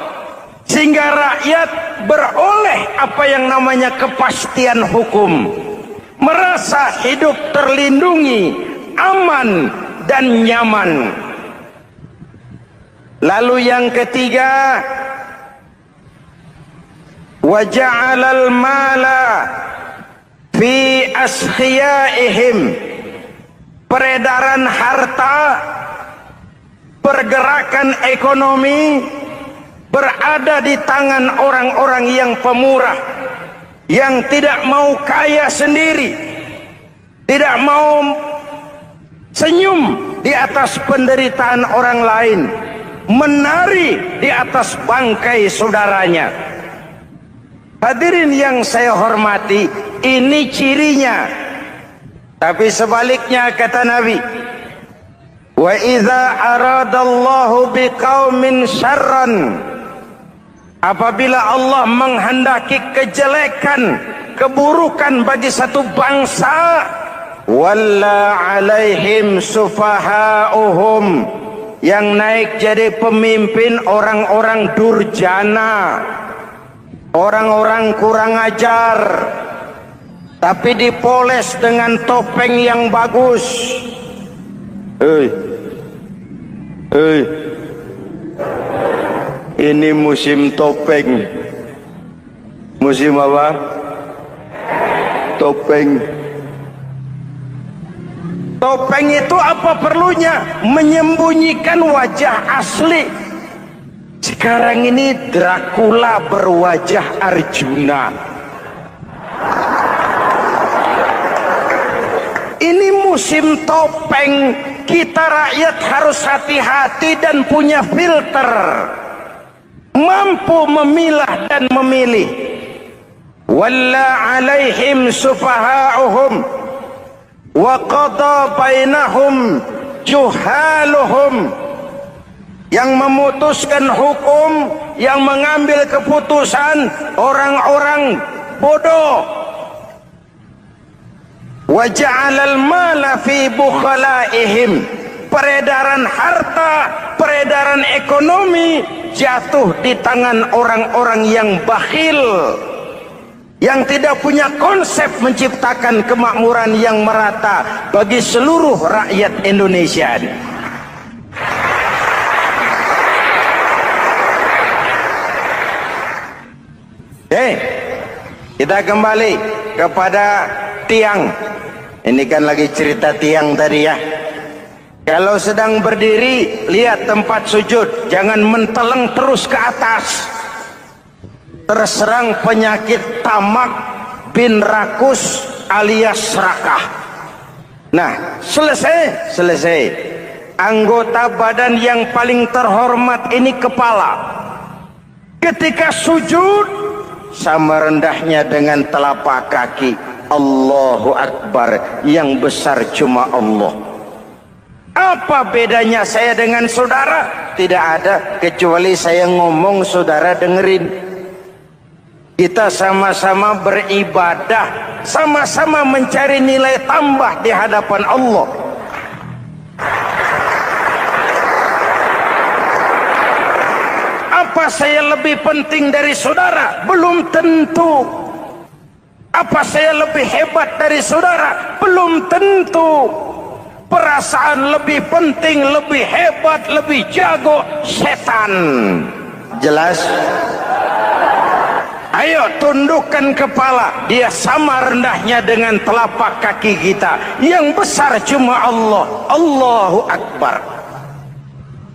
sehingga rakyat beroleh apa yang namanya kepastian hukum, merasa hidup terlindungi, aman dan nyaman. Lalu yang ketiga, wa ja'alal mala fi askhiyaihim, peredaran harta, pergerakan ekonomi berada di tangan orang-orang yang pemurah, yang tidak mau kaya sendiri, tidak mau senyum di atas penderitaan orang lain, menari di atas bangkai saudaranya. Hadirin yang saya hormati, ini cirinya. Tapi sebaliknya kata Nabi, wa idza aradallahu biqaumin syarran, apabila Allah menghendaki kejelekan, keburukan bagi satu bangsa, walla alaihim sufahauhum, yang naik jadi pemimpin orang-orang durjana, orang-orang kurang ajar, tapi dipoles dengan topeng yang bagus. Ini musim topeng. Musim apa? Topeng. Topeng itu apa perlunya? Menyembunyikan wajah asli. Sekarang ini Dracula berwajah Arjuna. Ini musim topeng. Kita rakyat harus hati-hati dan punya filter, mampu memilah dan memilih. Walla alaihim sufahauhum wa qada bainahum juhaluhum, yang memutuskan hukum, yang mengambil keputusan orang-orang bodoh. Wa ja'alal mala fi bukhalaihim, peredaran harta, peredaran ekonomi jatuh di tangan orang-orang yang bakhil, yang tidak punya konsep menciptakan kemakmuran yang merata bagi seluruh rakyat Indonesia. Kita kembali kepada tiang. Ini kan lagi cerita tiang tadi ya. Kalau sedang berdiri, lihat tempat sujud, jangan menteleng terus ke atas. Terserang penyakit tamak bin rakus alias serakah. Nah, selesai. Anggota badan yang paling terhormat ini kepala. Ketika sujud, sama rendahnya dengan telapak kaki. Allahu Akbar, yang besar cuma Allah. Apa bedanya saya dengan saudara? Tidak ada, kecuali saya ngomong saudara dengerin. Kita sama-sama beribadah, sama-sama mencari nilai tambah di hadapan Allah. Apa saya lebih penting dari saudara? Belum tentu. Apa saya lebih hebat dari saudara? Belum tentu. Perasaan lebih penting, lebih hebat, lebih jago setan. Jelas? Ayo tundukkan kepala. Dia sama rendahnya dengan telapak kaki kita. Yang besar cuma Allah. Allahu Akbar.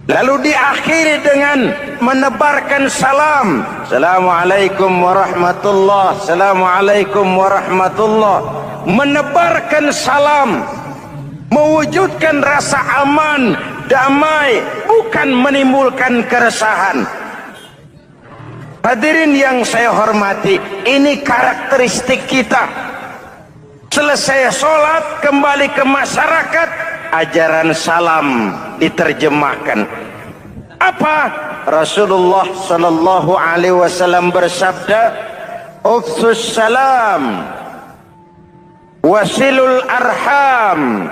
Lalu diakhiri dengan menebarkan salam. Assalamualaikum warahmatullah. Assalamualaikum warahmatullah. Menebarkan salam, mewujudkan rasa aman, damai, bukan menimbulkan keresahan. Hadirin yang saya hormati, ini karakteristik kita. Selesai sholat, kembali ke masyarakat, ajaran salam diterjemahkan. Apa? Rasulullah sallallahu alaihi wasallam bersabda, "Ufsus salam, wasilul arham,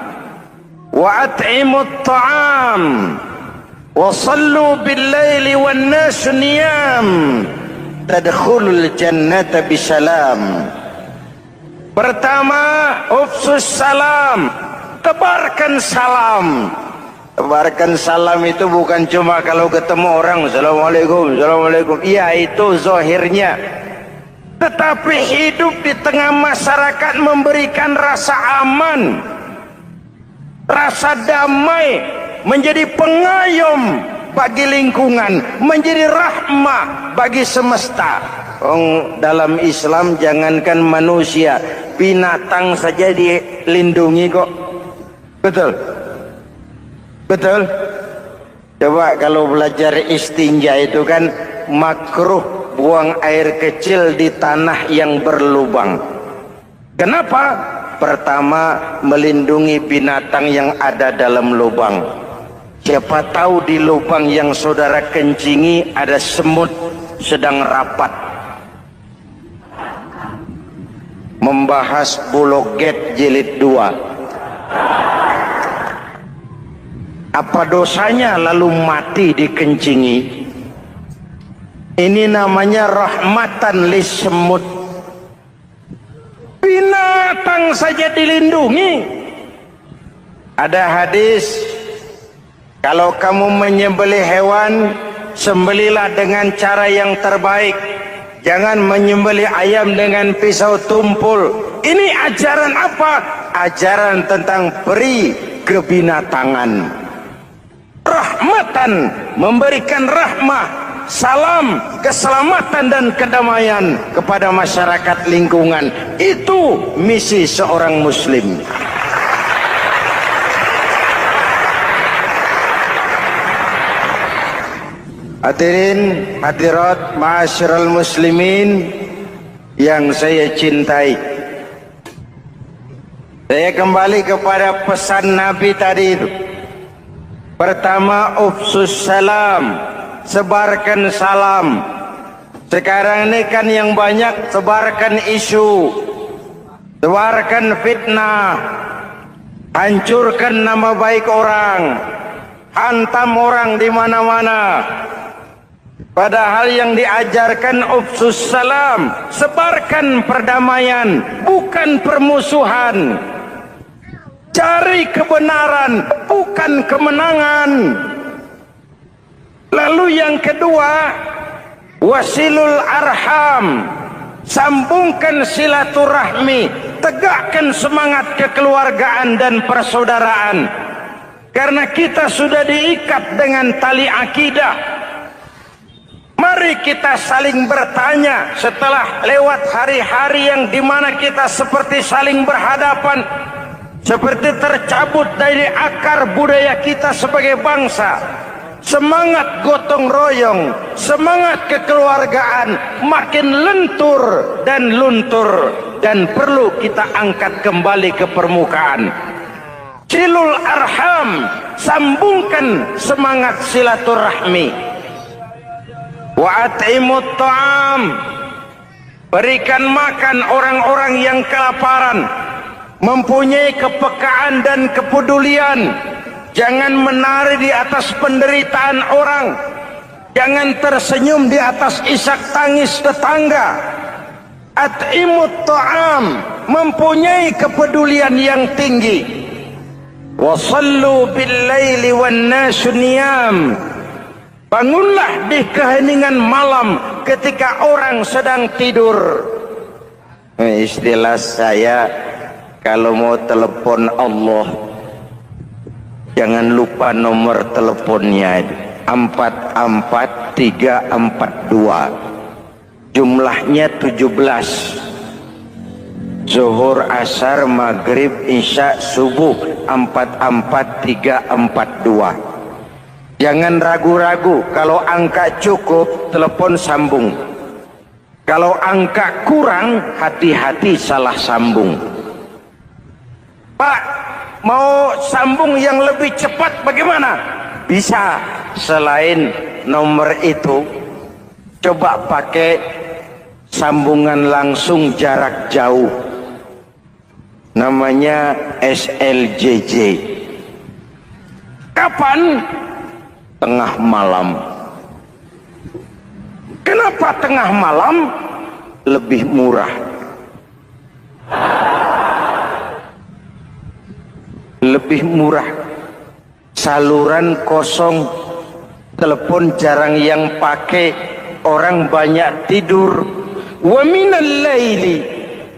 wa at'imut ta'am, wa sallu bil laili wan nas niyam, tadkhulul jannata bisalam." Pertama, ufsus salam, tebarkan salam. Tebarkan salam itu bukan cuma kalau ketemu orang assalamualaikum, assalamualaikum. Iya, itu zahirnya. Tetapi hidup di tengah masyarakat memberikan rasa aman, rasa damai, menjadi pengayom bagi lingkungan, menjadi rahmah bagi semesta. Dalam Islam jangankan manusia, binatang saja dilindungi kok. Betul? Betul? Coba kalau belajar istinja itu kan makruh buang air kecil di tanah yang berlubang. Kenapa? Pertama, melindungi binatang yang ada dalam lubang. Siapa tahu di lubang yang saudara kencingi ada semut sedang rapat. Membahas Buloget jilid 2. Apa dosanya lalu mati dikencingi? Ini namanya rahmatan lis semut. Binatang saja dilindungi. Ada hadis, kalau kamu menyembelih hewan, sembelilah dengan cara yang terbaik. Jangan menyembelih ayam dengan pisau tumpul. Ini ajaran apa? Ajaran tentang peri kebinatangan. Rahmatan, memberikan rahmah, salam, keselamatan dan kedamaian kepada masyarakat lingkungan. Itu misi seorang muslim. Hadirin hadirat ma'asyiral muslimin yang saya cintai, saya kembali kepada pesan Nabi tadi itu. Pertama, ufsus salam, sebarkan salam. Sekarang ini kan yang banyak sebarkan isu, sebarkan fitnah, hancurkan nama baik orang, hantam orang di mana-mana. Padahal yang diajarkan ufsus salam, sebarkan perdamaian, bukan permusuhan. Cari kebenaran, bukan kemenangan. Lalu yang kedua, wasilul arham, sambungkan silaturahmi, tegakkan semangat kekeluargaan dan persaudaraan. Karena kita sudah diikat dengan tali akidah. Mari kita saling bertanya setelah lewat hari-hari yang dimana kita seperti saling berhadapan, seperti tercabut dari akar budaya kita sebagai bangsa. Semangat gotong royong, semangat kekeluargaan makin lentur dan luntur, dan perlu kita angkat kembali ke permukaan. Silul arham, sambungkan semangat silaturahmi. Wa at'imut ta'am, berikan makan orang-orang yang kelaparan, mempunyai kepekaan dan kepedulian. Jangan menari di atas penderitaan orang, jangan tersenyum di atas isak tangis tetangga. At'imut ta'am, mempunyai kepedulian yang tinggi. Wa sallu bil laili wan nasu niyam, Bangunlah di keheningan malam ketika orang sedang tidur. Istilah saya, kalau mau telepon Allah, jangan lupa nomor teleponnya, 44342. Jumlahnya 17. Zuhur, asar, maghrib, isya, subuh, 44342. Jangan ragu-ragu, kalau angka cukup telepon sambung. Kalau angka kurang, hati-hati salah sambung. Pak, mau sambung yang lebih cepat bagaimana? Bisa, selain nomor itu, coba pakai sambungan langsung jarak jauh. Namanya SLJJ. Kapan? Tengah malam. Kenapa tengah malam? Lebih murah. Lebih murah. Saluran kosong, telepon jarang yang pakai, orang banyak tidur. Wa minal laili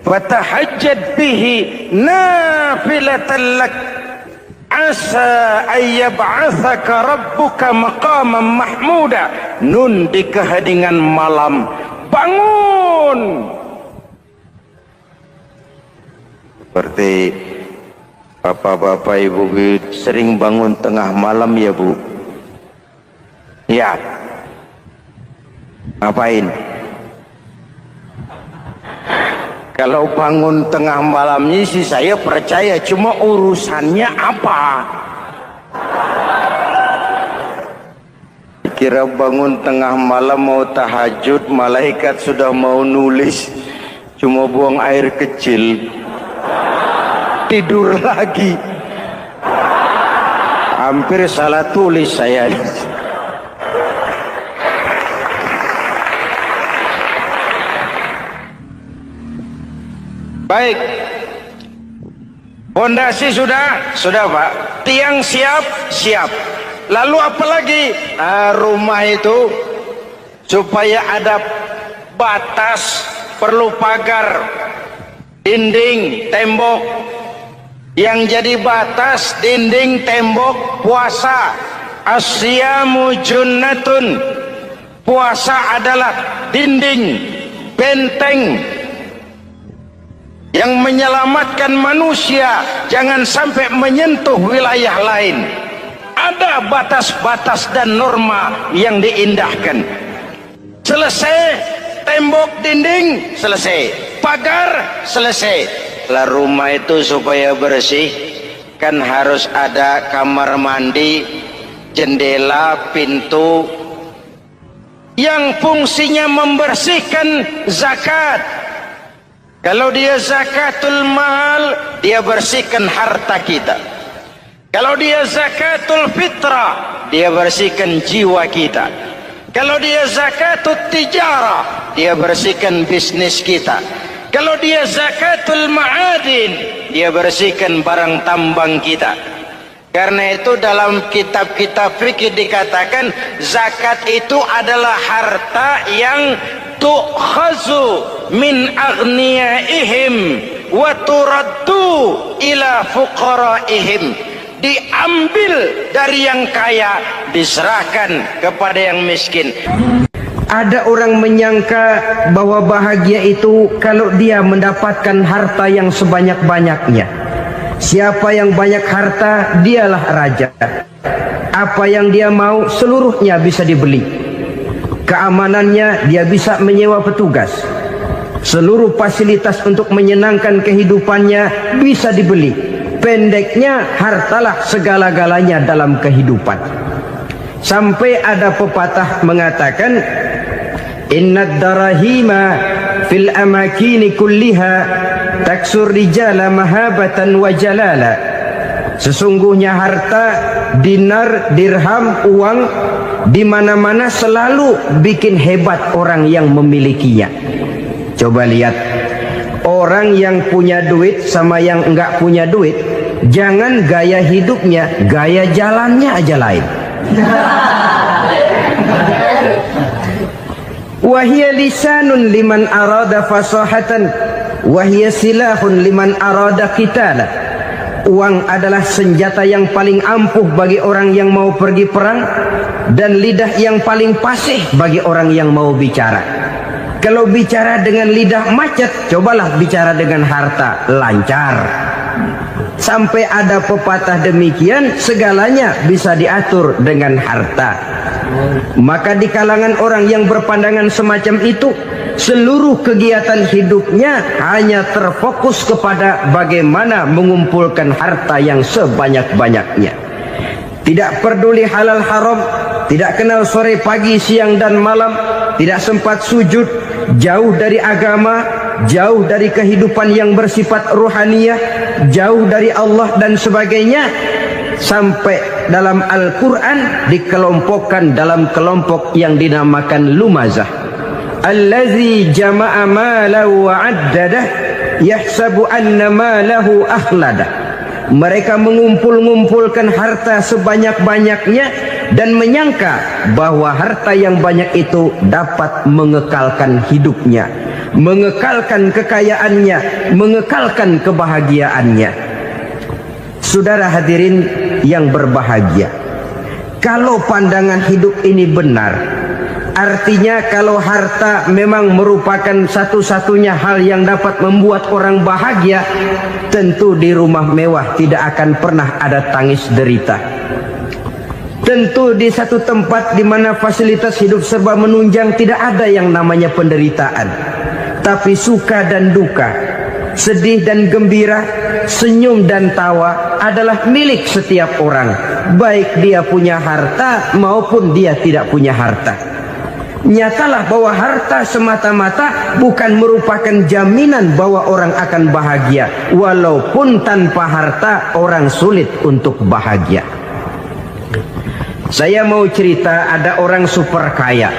fatahajjad bihi nafilatan lak asa ayyab'atsaka rabbuka maqaman mahmuda. Nun, di keheningan malam bangun. Seperti bapak-bapak, ibu sering bangun tengah malam ya Bu? Ya. Ngapain? Kalau bangun tengah malamnya sih saya percaya, cuma urusannya apa? Kira bangun tengah malam mau tahajud, malaikat sudah mau nulis, cuma buang air kecil, tidur lagi. Hampir salah tulis saya. Baik, pondasi sudah Pak, tiang siap. Lalu apa lagi? Rumah itu supaya ada batas, perlu pagar, dinding, tembok. Yang jadi batas, dinding, tembok, puasa. Asyamu junnatun. Puasa adalah dinding, benteng yang menyelamatkan manusia jangan sampai menyentuh wilayah lain. Ada batas-batas dan norma yang diindahkan. Selesai, tembok, dinding, selesai, pagar, selesai. Lah rumah itu supaya bersih kan harus ada kamar mandi, jendela, pintu yang fungsinya membersihkan. Zakat, kalau dia zakatul mal, dia bersihkan harta kita. Kalau dia zakatul fitrah, dia bersihkan jiwa kita. Kalau dia zakatul tijarah, dia bersihkan bisnis kita. Kalau dia zakatul ma'adin, dia bersihkan barang tambang kita. Karena itu dalam kitab-kitab fikih dikatakan zakat itu adalah harta yang tu'khazu min aghniyaihim wa turaddu ila fuqaraihim. Diambil dari yang kaya, diserahkan kepada yang miskin. Ada orang menyangka bahwa bahagia itu kalau dia mendapatkan harta yang sebanyak-banyaknya. Siapa yang banyak harta, dialah raja. Apa yang dia mau, seluruhnya bisa dibeli. Keamanannya, dia bisa menyewa petugas. Seluruh fasilitas untuk menyenangkan kehidupannya bisa dibeli. Pendeknya, hartalah segala-galanya dalam kehidupan. Sampai ada pepatah mengatakan, Innad darahima fil amakini kulliha taksur rijala mahabatan wa jalala. Sesungguhnya harta, dinar, dirham, uang di mana-mana selalu bikin hebat orang yang memilikinya. Coba lihat, orang yang punya duit sama yang enggak punya duit, jangan gaya hidupnya, gaya jalannya aja lain. Wahia lisanun liman arada fasahatan, wahia silahun liman arada qitala. Uang adalah senjata yang paling ampuh bagi orang yang mau pergi perang, dan lidah yang paling fasih bagi orang yang mau bicara. Kalau bicara dengan lidah macet, cobalah bicara dengan harta, lancar. Sampai ada pepatah demikian, segalanya bisa diatur dengan harta. Maka di kalangan orang yang berpandangan semacam itu, seluruh kegiatan hidupnya hanya terfokus kepada bagaimana mengumpulkan harta yang sebanyak-banyaknya. Tidak peduli halal haram, tidak kenal sore pagi siang dan malam, tidak sempat sujud, jauh dari agama, jauh dari kehidupan yang bersifat ruhaniyah, jauh dari Allah dan sebagainya. Sampai dalam Al-Quran dikelompokkan dalam kelompok yang dinamakan lumazah. Allazi jama'a malahu wa addadah yahsabu anna malahu akhladah. Mereka mengumpul-ngumpulkan harta sebanyak-banyaknya dan menyangka bahwa harta yang banyak itu dapat mengekalkan hidupnya, mengekalkan kekayaannya, mengekalkan kebahagiaannya. Saudara hadirin yang berbahagia, kalau pandangan hidup ini benar, artinya kalau harta memang merupakan satu-satunya hal yang dapat membuat orang bahagia, tentu di rumah mewah tidak akan pernah ada tangis derita. Tentu di satu tempat di mana fasilitas hidup serba menunjang tidak ada yang namanya penderitaan. Tapi suka dan duka, sedih dan gembira, senyum dan tawa adalah milik setiap orang, baik dia punya harta maupun dia tidak punya harta. Nyatalah bahwa harta semata-mata bukan merupakan jaminan bahwa orang akan bahagia, walaupun tanpa harta orang sulit untuk bahagia. Saya mau cerita, ada orang super kaya,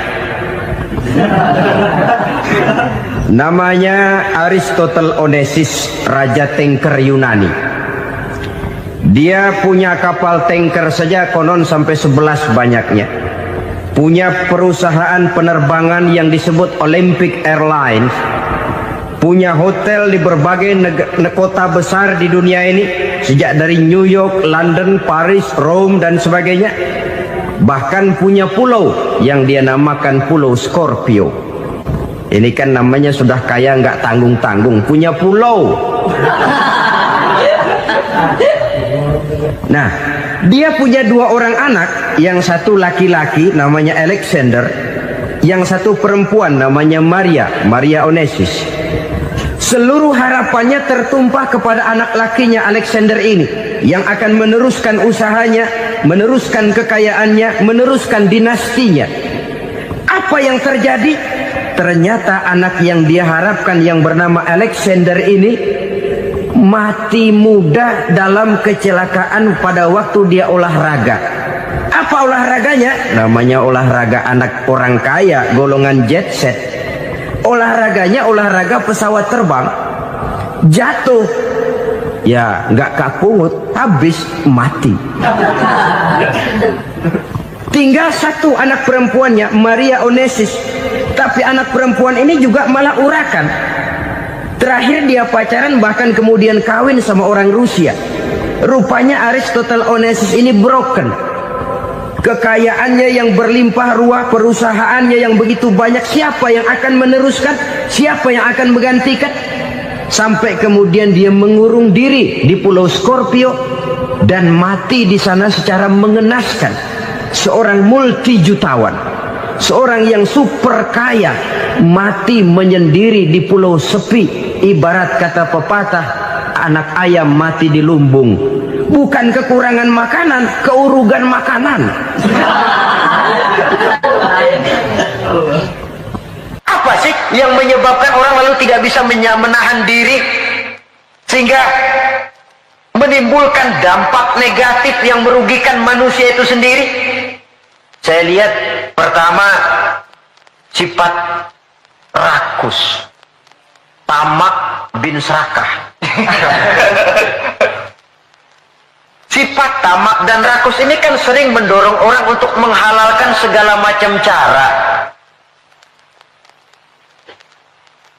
namanya Aristotle Onesimus, raja tanker Yunani. Dia punya kapal tanker saja konon sampai 11 banyaknya. Punya perusahaan penerbangan yang disebut Olympic Airlines. Punya hotel di berbagai kota besar di dunia ini, sejak dari New York, London, Paris, Rome dan sebagainya. Bahkan punya pulau yang dia namakan Pulau Scorpio. Ini kan namanya sudah kaya nggak tanggung-tanggung, punya pulau. Nah, dia punya 2 orang anak, yang satu laki-laki namanya Alexander, yang satu perempuan namanya Maria Onesimus. Seluruh harapannya tertumpah kepada anak lakinya Alexander ini, yang akan meneruskan usahanya, meneruskan kekayaannya, meneruskan dinastinya. Apa yang terjadi? Ternyata anak yang dia harapkan yang bernama Alexander ini mati muda dalam kecelakaan pada waktu dia olahraga. Apa olahraganya? Namanya olahraga anak orang kaya, golongan jet set. Olahraganya olahraga pesawat terbang. Jatuh, ya nggak kapungut, habis mati. Tinggal satu anak perempuannya, Maria Onesimus. Tapi anak perempuan ini juga malah urakan. Terakhir dia pacaran, bahkan kemudian kawin sama orang Rusia. Rupanya Aristotle Onesimus ini broken. Kekayaannya yang berlimpah ruah, perusahaannya yang begitu banyak, siapa yang akan meneruskan? Siapa yang akan menggantikan? Sampai kemudian dia mengurung diri di Pulau Scorpio dan mati di sana secara mengenaskan. Seorang multi jutawan, seorang yang super kaya, mati menyendiri di pulau sepi. Ibarat kata pepatah, anak ayam mati di lumbung. Bukan kekurangan makanan, keurugan makanan. Apa sih yang menyebabkan orang lalu tidak bisa menahan diri sehingga menimbulkan dampak negatif yang merugikan manusia itu sendiri? Saya lihat pertama, sifat rakus, tamak bin serakah. Sifat tamak dan rakus ini kan sering mendorong orang untuk menghalalkan segala macam cara.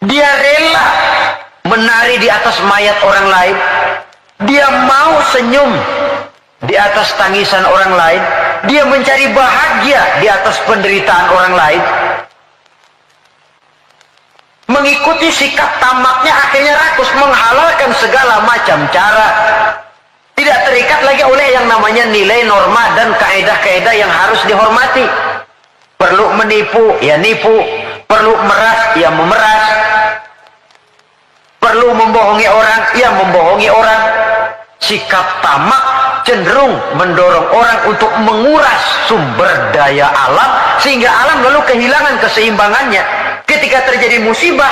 Dia rela menari di atas mayat orang lain. Dia mau senyum di atas tangisan orang lain. Dia mencari bahagia di atas penderitaan orang lain. Mengikuti sikap tamaknya akhirnya rakus, menghalalkan segala macam cara. Tidak terikat lagi oleh yang namanya nilai, norma, dan kaedah-kaedah yang harus dihormati. Perlu menipu, ya nipu. Perlu meras, ya memeras. Perlu membohongi orang, ya membohongi orang. Sikap tamak cenderung mendorong orang untuk menguras sumber daya alam, sehingga alam lalu kehilangan keseimbangannya. Ketika terjadi musibah,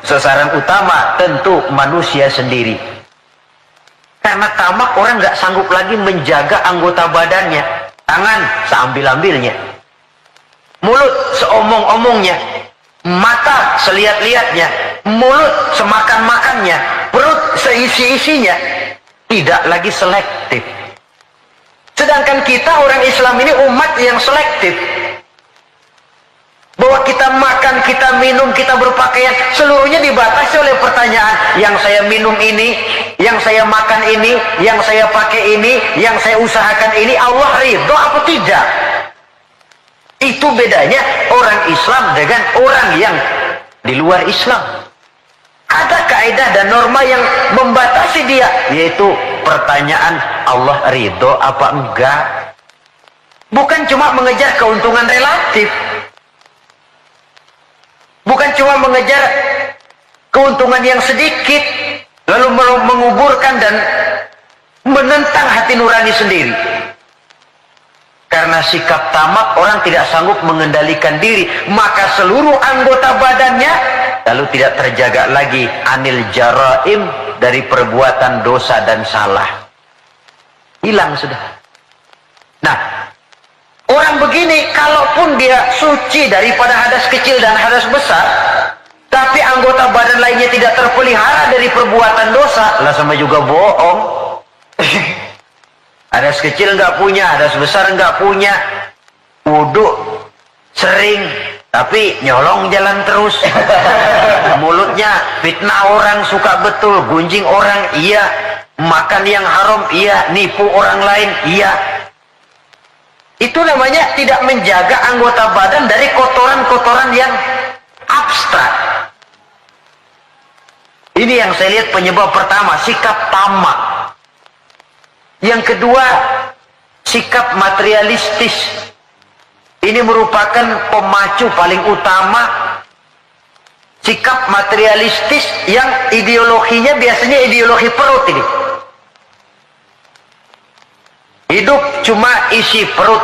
sasaran utama tentu manusia sendiri. Karena tamak, orang nggak sanggup lagi menjaga anggota badannya. Tangan seambil-ambilnya, mulut seomong-omongnya, mata selihat-lihatnya, mulut semakan-makannya, perut seisi-isinya. Tidak lagi selektif. Sedangkan kita orang Islam ini umat yang selektif. Bahwa kita makan, kita minum, kita berpakaian, seluruhnya dibatasi oleh pertanyaan. Yang saya minum ini, yang saya makan ini, yang saya pakai ini, yang saya usahakan ini, Allah ridho apa tidak? Itu bedanya orang Islam dengan orang yang di luar Islam. Ada kaidah dan norma yang membatasi dia, yaitu pertanyaan Allah ridho apa enggak. Bukan cuma mengejar keuntungan relatif. Bukan cuma mengejar keuntungan yang sedikit, lalu menguburkan dan menentang hati nurani sendiri. Karena sikap tamak, orang tidak sanggup mengendalikan diri, maka seluruh anggota badannya lalu tidak terjaga lagi anil jaraim, dari perbuatan dosa dan salah. Hilang sudah. Nah, orang begini, kalaupun dia suci daripada hadas kecil dan hadas besar, tapi anggota badan lainnya tidak terpelihara dari perbuatan dosa, lah sama juga bohong. Hadas kecil nggak punya, hadas besar nggak punya, wudhu sering, tapi nyolong jalan terus. Mulutnya fitnah orang, suka betul, gunjing orang, iya. Makan yang haram, iya. Nipu orang lain, iya. Itu namanya tidak menjaga anggota badan dari kotoran-kotoran yang abstrak. Ini yang saya lihat penyebab pertama, sikap tamak. Yang kedua, sikap materialistis. Ini merupakan pemacu paling utama. Sikap materialistis yang ideologinya biasanya ideologi perut ini. Hidup cuma isi perut.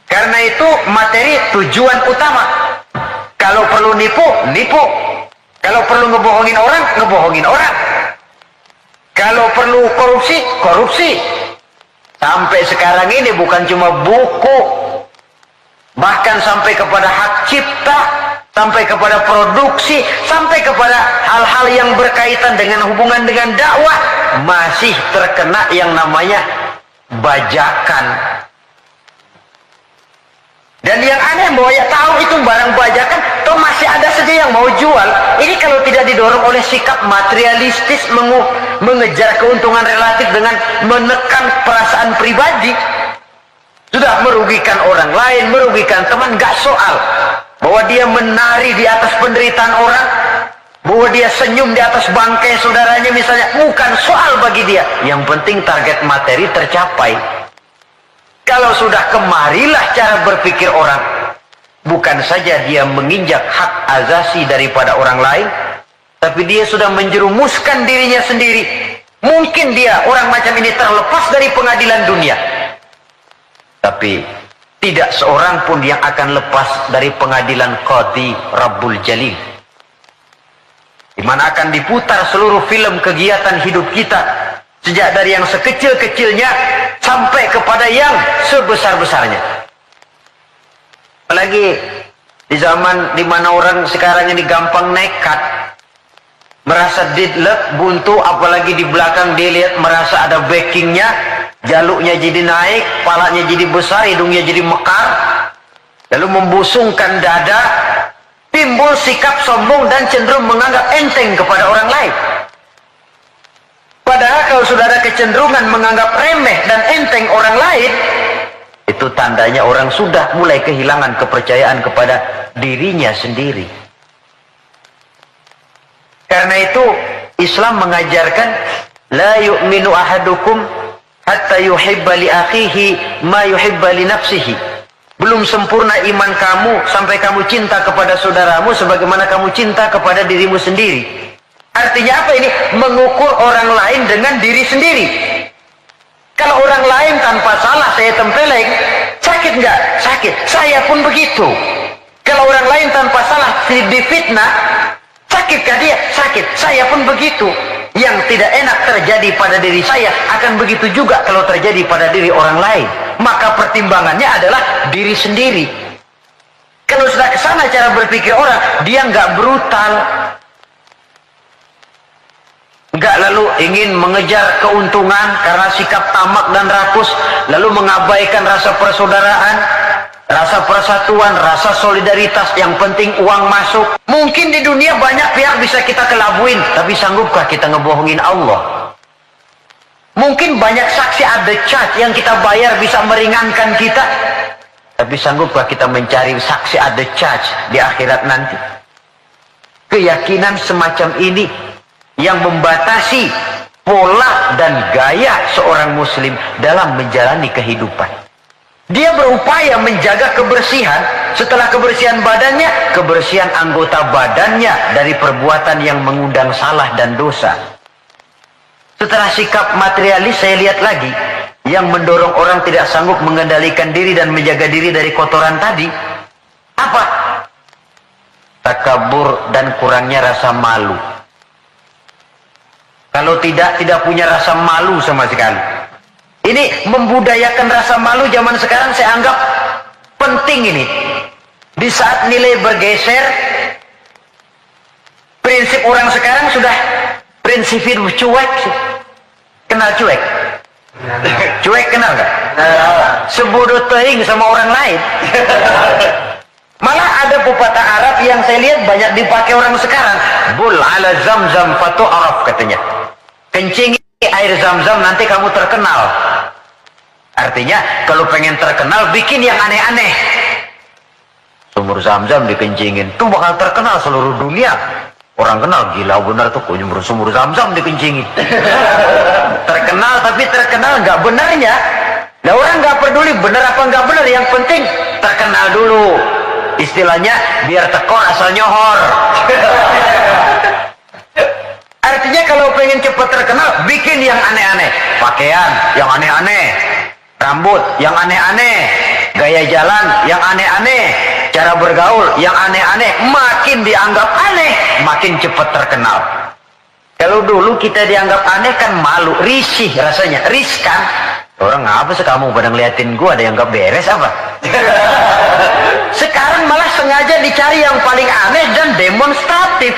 Karena itu materi tujuan utama. Kalau perlu nipu, nipu. Kalau perlu ngebohongin orang, ngebohongin orang. Kalau perlu korupsi, korupsi. Sampai sekarang ini bukan cuma buku, bahkan sampai kepada hak cipta, sampai kepada produksi, sampai kepada hal-hal yang berkaitan dengan hubungan dengan dakwah, masih terkena yang namanya bajakan. Dan yang aneh bahwa ya tahu itu barang bajakan, toh masih ada saja yang mau jual. Ini kalau tidak didorong oleh sikap materialistis, mengejar keuntungan relatif dengan menekan perasaan pribadi, sudah merugikan orang lain, merugikan teman, gak soal. Bahwa dia menari di atas penderitaan orang, bahwa dia senyum di atas bangkai saudaranya misalnya, bukan soal bagi dia. Yang penting target materi tercapai. Kalau sudah kemarilah cara berpikir orang, bukan saja dia menginjak hak azasi daripada orang lain, tapi dia sudah menjerumuskan dirinya sendiri. Mungkin dia orang macam ini terlepas dari pengadilan dunia, tapi tidak seorang pun yang akan lepas dari pengadilan Qadhi Rabbul Jalil, di mana akan diputar seluruh film kegiatan hidup kita, sejak dari yang sekecil-kecilnya sampai kepada yang sebesar-besarnya. Apalagi di zaman di mana orang sekarang ini gampang nekat, merasa didlek, buntu, apalagi di belakang dia lihat merasa ada backingnya, jaluknya jadi naik, kepalanya jadi besar, hidungnya jadi mekar, lalu membusungkan dada, timbul sikap sombong dan cenderung menganggap enteng kepada orang lain. Padahal kalau sudah ada kecenderungan menganggap remeh dan enteng orang lain, itu tandanya orang sudah mulai kehilangan kepercayaan kepada dirinya sendiri. Karena itu Islam mengajarkan la yu'minu ahadukum hatta yuhibba li akhihi ma yuhibba li nafsihi. Belum sempurna iman kamu sampai kamu cinta kepada saudaramu sebagaimana kamu cinta kepada dirimu sendiri. Artinya apa ini? Mengukur orang lain dengan diri sendiri. Kalau orang lain tanpa salah saya tempeleng, sakit nggak? Sakit. Saya pun begitu. Kalau orang lain tanpa salah difitnah, sakitkah dia? Sakit. Saya pun begitu. Yang tidak enak terjadi pada diri saya akan begitu juga kalau terjadi pada diri orang lain. Maka pertimbangannya adalah diri sendiri. Kalau sudah kesana cara berpikir orang, dia nggak brutal, nggak lalu ingin mengejar keuntungan karena sikap tamak dan rakus, lalu mengabaikan rasa persaudaraan, rasa persatuan, rasa solidaritas. Yang penting uang masuk. Mungkin di dunia banyak pihak bisa kita kelabuin, tapi sanggupkah kita ngebohongin Allah? Mungkin banyak saksi ada charge yang kita bayar bisa meringankan kita, tapi sanggupkah kita mencari saksi ada charge di akhirat nanti? Keyakinan semacam ini yang membatasi pola dan gaya seorang muslim dalam menjalani kehidupan. Dia berupaya menjaga kebersihan, setelah kebersihan badannya, kebersihan anggota badannya dari perbuatan yang mengundang salah dan dosa. Setelah sikap materialis, saya lihat lagi yang mendorong orang tidak sanggup mengendalikan diri dan menjaga diri dari kotoran tadi. Apa? Takabur dan kurangnya rasa malu. Kalau tidak punya rasa malu sama sekali. Ini membudayakan rasa malu zaman sekarang saya anggap penting ini. Di saat nilai bergeser, prinsip orang sekarang sudah prinsip hidup cuek sih. Kenal cuek? Cuek kenal nggak? Sebodoh teing sama orang lain. Malah ada pepatah Arab yang saya lihat banyak dipakai orang sekarang. Bul ala zamzam fatu'araf katanya. Kencingi air zam-zam nanti kamu terkenal. Artinya kalau pengen terkenal bikin yang aneh-aneh. Sumur zam-zam dikencingin, tuh bakal terkenal seluruh dunia. Orang kenal, gila benar tuh sumur zam-zam dikencingin. Terkenal tapi terkenal nggak benarnya. Nah orang nggak peduli benar apa nggak benar, yang penting terkenal dulu. Istilahnya biar tekor asal nyohor. Artinya kalau pengen cepat terkenal, bikin yang aneh-aneh. Pakaian yang aneh-aneh, rambut yang aneh-aneh, gaya jalan yang aneh-aneh, cara bergaul yang aneh-aneh. Makin dianggap aneh, makin cepat terkenal. Kalau dulu kita dianggap aneh kan malu, risih rasanya, riskan. Orang apa sih kamu pada ngeliatin gua, ada yang gak beres apa? Sekarang malah sengaja dicari yang paling aneh dan demonstratif.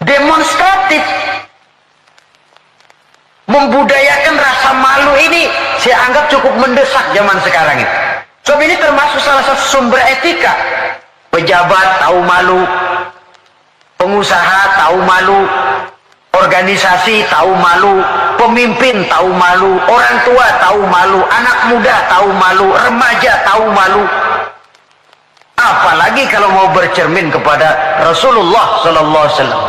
Demonstratif. Membudayakan rasa malu ini saya anggap cukup mendesak zaman sekarang ini. Sebab ini termasuk salah satu sumber etika. Pejabat tahu malu, pengusaha tahu malu, organisasi tahu malu, pemimpin tahu malu, orang tua tahu malu, anak muda tahu malu, remaja tahu malu. Apalagi kalau mau bercermin kepada Rasulullah sallallahu alaihi wasallam.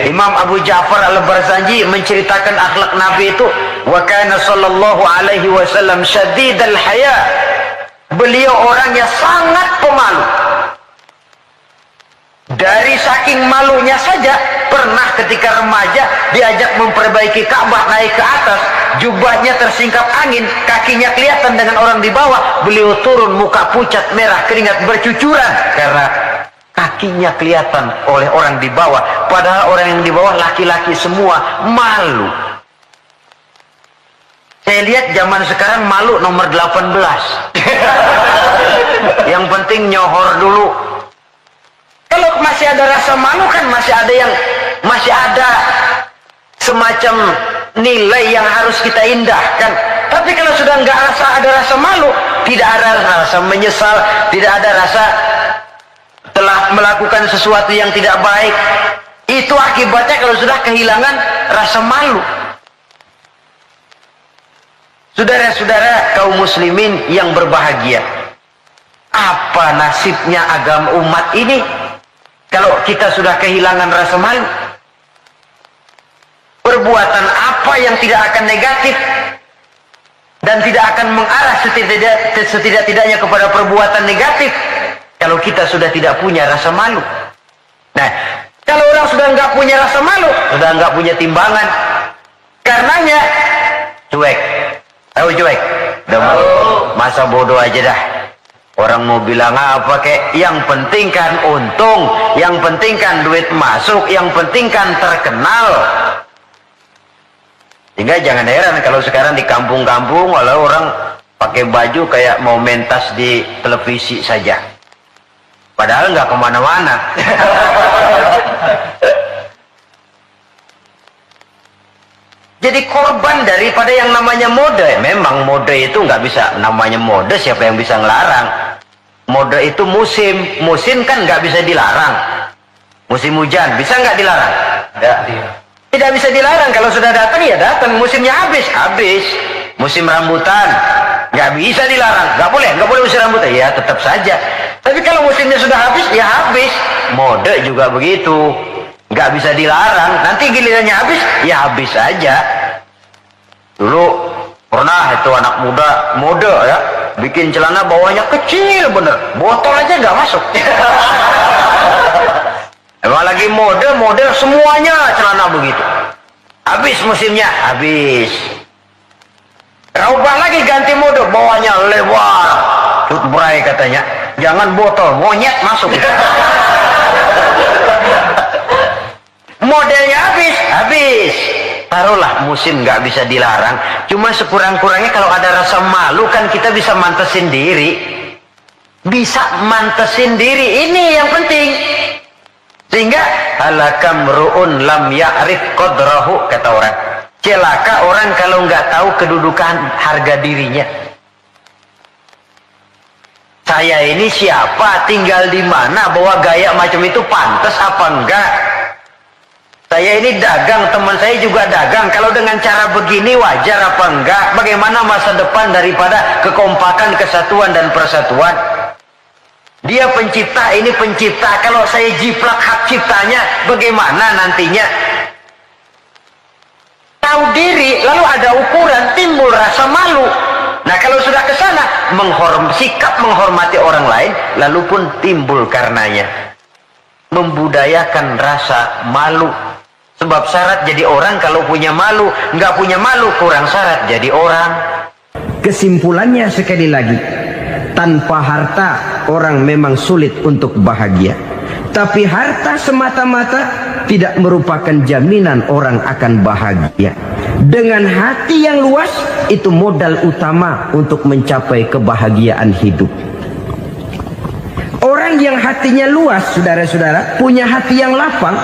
Imam Abu Ja'far Al-Barzanji menceritakan akhlak Nabi itu, wa kana sallallahu alaihi wasallam syadidal haya. Beliau orang yang sangat pemalu. Dari saking malunya saja, pernah ketika remaja diajak memperbaiki Ka'bah naik ke atas, jubahnya tersingkap angin, kakinya kelihatan dengan orang di bawah, beliau turun muka pucat merah, keringat bercucuran karena kakinya kelihatan oleh orang di bawah, padahal orang yang di bawah laki-laki semua, malu. Saya lihat zaman sekarang malu nomor 18. Yang penting nyohor dulu. Kalau masih ada rasa malu kan masih ada semacam nilai yang harus kita indahkan. Tapi kalau sudah nggak ada rasa malu, tidak ada rasa menyesal, tidak ada rasa telah melakukan sesuatu yang tidak baik, itu akibatnya kalau sudah kehilangan rasa malu. Saudara-saudara kaum muslimin yang berbahagia, apa nasibnya agama umat ini kalau kita sudah kehilangan rasa malu? Perbuatan apa yang tidak akan negatif dan tidak akan mengarah setidak-tidaknya kepada perbuatan negatif kalau kita sudah tidak punya rasa malu? Nah, kalau orang sudah nggak punya rasa malu, sudah nggak punya timbangan, karenanya cuek. Tahu cuek? Masa bodoh aja dah. Orang mau bilang apa kek, yang penting kan untung, yang penting kan duit masuk, yang penting kan terkenal. Sehingga jangan heran kalau sekarang di kampung-kampung walau orang pakai baju kayak mau mentas di televisi saja. Padahal nggak kemana-mana. Jadi korban daripada yang namanya mode. Memang mode itu nggak bisa, namanya mode siapa yang bisa ngelarang? Mode itu musim, musim kan nggak bisa dilarang. Musim hujan bisa nggak dilarang? Tidak bisa dilarang. Kalau sudah datang ya datang. Musimnya habis. Musim rambutan nggak bisa dilarang, nggak boleh musim rambutan, ya tetap saja. Tapi kalau musimnya sudah habis ya habis. Mode juga begitu, nggak bisa dilarang. Nanti gilirannya habis ya habis saja. Dulu pernah itu anak muda mode ya, bikin celana bawahnya kecil bener, botol aja nggak masuk. Emang lagi mode semuanya celana begitu. Habis musimnya habis. Rubah lagi ganti mode, bawahnya lebar, tutbray katanya, jangan botol, monyet masuk. Modelnya habis. Taruhlah musim nggak bisa dilarang, cuma sekurang-kurangnya kalau ada rasa malu kan kita bisa mantesin diri. Ini yang penting. Sehingga halakam ru'un lam ya'rif qadrahu, kata orang. Celaka orang kalau nggak tahu kedudukan harga dirinya. Saya ini siapa, tinggal di mana, bawa gaya macam itu pantas apa enggak? Saya ini dagang, teman saya juga dagang. Kalau dengan cara begini wajar apa enggak? Bagaimana masa depan daripada kekompakan, kesatuan dan persatuan? Dia pencipta, ini pencipta. Kalau saya jiplak hak ciptanya, bagaimana nantinya? Tahu diri, lalu ada ukuran, timbul rasa malu. Nah kalau sudah ke sana, sikap menghormati orang lain, lalu pun timbul karenanya membudayakan rasa malu. Sebab syarat jadi orang kalau punya malu, nggak punya malu kurang syarat jadi orang. Kesimpulannya sekali lagi, tanpa harta orang memang sulit untuk bahagia. Tapi harta semata-mata tidak merupakan jaminan orang akan bahagia. Dengan hati yang luas, itu modal utama untuk mencapai kebahagiaan hidup. Orang yang hatinya luas, saudara-saudara, punya hati yang lapang,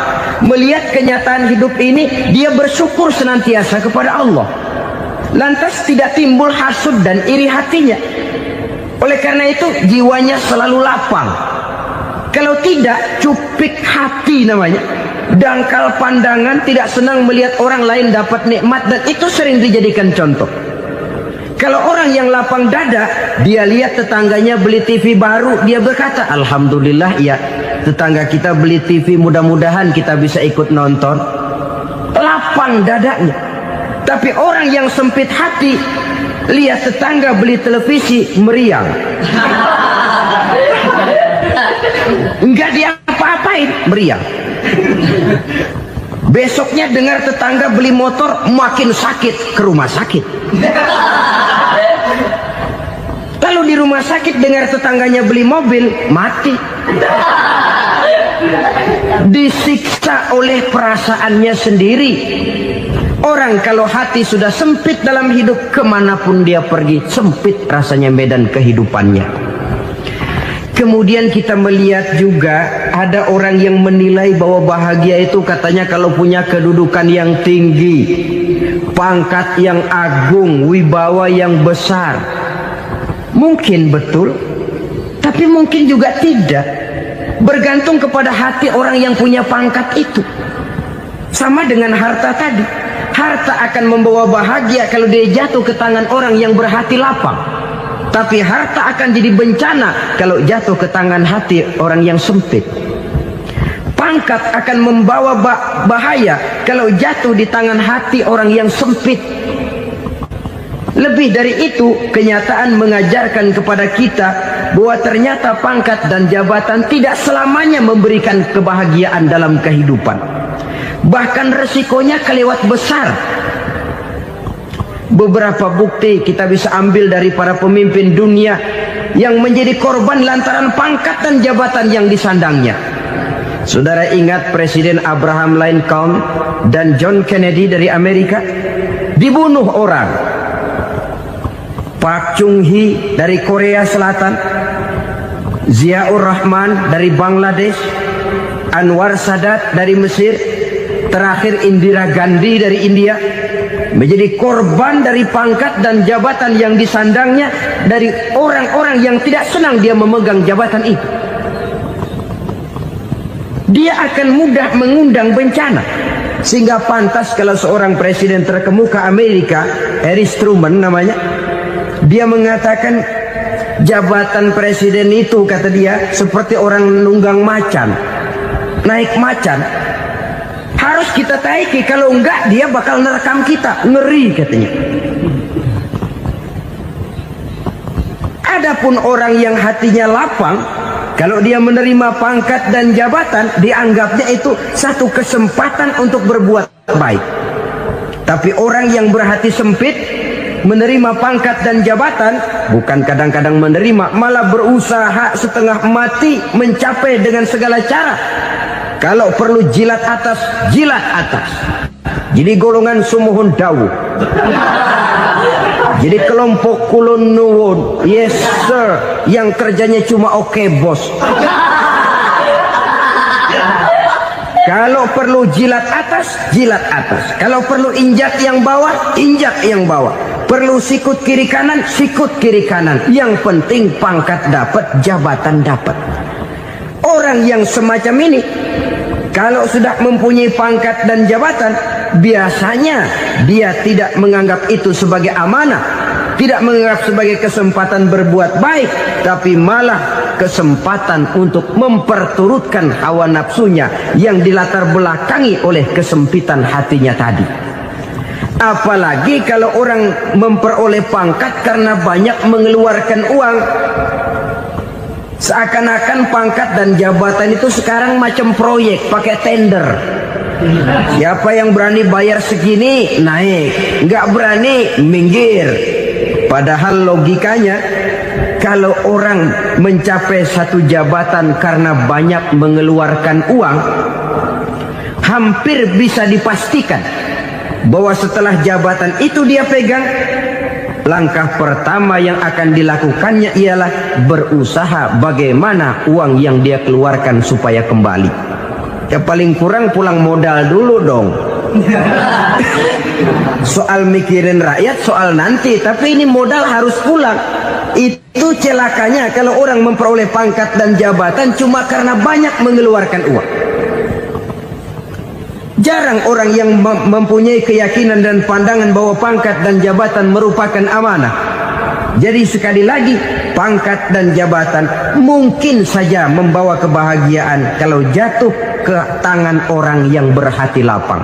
melihat kenyataan hidup ini, dia bersyukur senantiasa kepada Allah. Lantas tidak timbul hasud dan iri hatinya. Oleh karena itu, jiwanya selalu lapang. Kalau tidak, cupik hati namanya. Dangkal pandangan, tidak senang melihat orang lain dapat nikmat, dan itu sering dijadikan contoh. Kalau orang yang lapang dada, dia lihat tetangganya beli TV baru, dia berkata, alhamdulillah ya, tetangga kita beli TV, mudah-mudahan kita bisa ikut nonton. Lapang dadanya. Tapi orang yang sempit hati, lihat tetangga beli televisi, meriang. Enggak diapa-apain, meriang. Besoknya dengar tetangga beli motor, makin sakit, ke rumah sakit. Lalu di rumah sakit dengar tetangganya beli mobil, mati. Disiksa oleh perasaannya sendiri. Orang kalau hati sudah sempit dalam hidup, kemanapun dia pergi, sempit rasanya medan kehidupannya. Kemudian kita melihat juga ada orang yang menilai bahwa bahagia itu katanya kalau punya kedudukan yang tinggi, pangkat yang agung, wibawa yang besar. Mungkin betul, tapi mungkin juga tidak. Bergantung kepada hati orang yang punya pangkat itu. Sama dengan harta tadi. Harta akan membawa bahagia kalau dia jatuh ke tangan orang yang berhati lapang. Tapi harta akan jadi bencana kalau jatuh ke tangan hati orang yang sempit. Pangkat akan membawa bahaya kalau jatuh di tangan hati orang yang sempit. Lebih dari itu, kenyataan mengajarkan kepada kita bahwa ternyata pangkat dan jabatan tidak selamanya memberikan kebahagiaan dalam kehidupan. Bahkan resikonya kelewat besar. Beberapa bukti kita bisa ambil dari para pemimpin dunia yang menjadi korban lantaran pangkat dan jabatan yang disandangnya. Saudara ingat Presiden Abraham Lincoln dan John Kennedy dari Amerika? Dibunuh orang. Park Chung-hee dari Korea Selatan, Ziaur Rahman dari Bangladesh, Anwar Sadat dari Mesir, terakhir Indira Gandhi dari India, menjadi korban dari pangkat dan jabatan yang disandangnya dari orang-orang yang tidak senang dia memegang jabatan itu. Dia akan mudah mengundang bencana. Sehingga pantas kalau seorang presiden terkemuka Amerika, Harry Truman namanya, dia mengatakan jabatan presiden itu, kata dia, seperti orang nunggang macan, naik macan. Harus kita taiki, kalau enggak dia bakal nerekam kita. Ngeri katanya. Adapun orang yang hatinya lapang, kalau dia menerima pangkat dan jabatan, dianggapnya itu satu kesempatan untuk berbuat baik. Tapi orang yang berhati sempit, menerima pangkat dan jabatan, bukan kadang-kadang menerima, malah berusaha setengah mati mencapai dengan segala cara. Kalau perlu jilat atas, jilat atas. Jadi golongan sumuhun dawu. Jadi kelompok kulon nuwun, yes sir, yang kerjanya cuma oke bos. Kalau perlu jilat atas, jilat atas. Kalau perlu injak yang bawah, injak yang bawah. Perlu sikut kiri kanan, sikut kiri kanan. Yang penting pangkat dapat, jabatan dapat. Orang yang semacam ini, kalau sudah mempunyai pangkat dan jabatan, biasanya dia tidak menganggap itu sebagai amanah, tidak menganggap sebagai kesempatan berbuat baik, tapi malah kesempatan untuk memperturutkan hawa nafsunya yang dilatar belakangi oleh kesempitan hatinya tadi. Apalagi kalau orang memperoleh pangkat karena banyak mengeluarkan uang. Seakan-akan pangkat dan jabatan itu sekarang macam proyek, pakai tender. Siapa yang berani bayar segini, naik. Nggak berani, minggir. Padahal logikanya, kalau orang mencapai satu jabatan karena banyak mengeluarkan uang, hampir bisa dipastikan bahwa setelah jabatan itu dia pegang, langkah pertama yang akan dilakukannya ialah berusaha bagaimana uang yang dia keluarkan supaya kembali. Ya paling kurang pulang modal dulu dong. Soal mikirin rakyat soal nanti, tapi ini modal harus pulang. Itu celakanya kalau orang memperoleh pangkat dan jabatan cuma karena banyak mengeluarkan uang. Jarang orang yang mempunyai keyakinan dan pandangan bahwa pangkat dan jabatan merupakan amanah. Jadi sekali lagi, pangkat dan jabatan mungkin saja membawa kebahagiaan kalau jatuh ke tangan orang yang berhati lapang.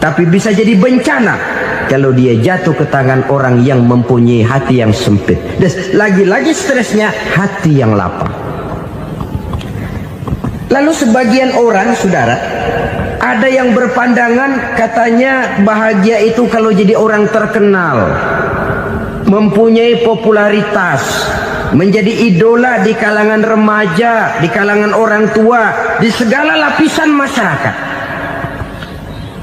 Tapi bisa jadi bencana kalau dia jatuh ke tangan orang yang mempunyai hati yang sempit. Dan lagi-lagi stresnya hati yang lapang. Lalu sebagian orang, saudara, ada yang berpandangan katanya bahagia itu kalau jadi orang terkenal, mempunyai popularitas, menjadi idola di kalangan remaja, di kalangan orang tua, di segala lapisan masyarakat.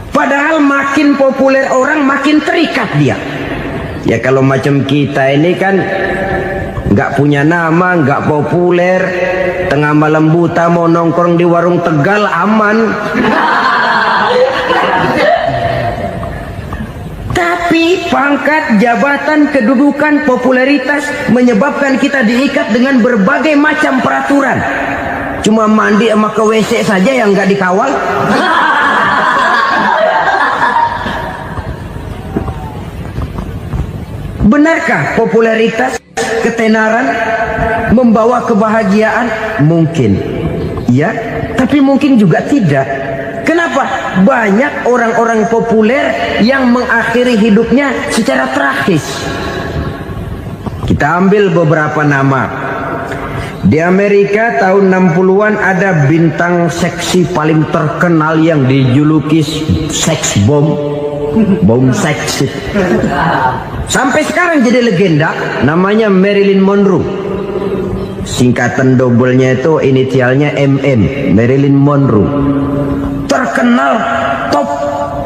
Padahal makin populer orang, makin terikat dia. Ya kalau macam kita ini kan nggak punya nama, nggak populer, tengah malam buta mau nongkrong di warung Tegal aman. Tapi pangkat, jabatan, kedudukan, popularitas menyebabkan kita diikat dengan berbagai macam peraturan. Cuma mandi sama ke WC saja yang nggak dikawal. Benarkah popularitas, ketenaran membawa kebahagiaan? Mungkin, ya, tapi mungkin juga tidak. Kenapa? Banyak orang-orang populer yang mengakhiri hidupnya secara tragis. Kita ambil beberapa nama. Di Amerika tahun 60-an ada bintang seksi paling terkenal yang dijuluki seks bom. Bom seks. Sampai sekarang jadi legenda, namanya Marilyn Monroe. Singkatan dobelnya itu inisialnya MM, Marilyn Monroe. Terkenal, top,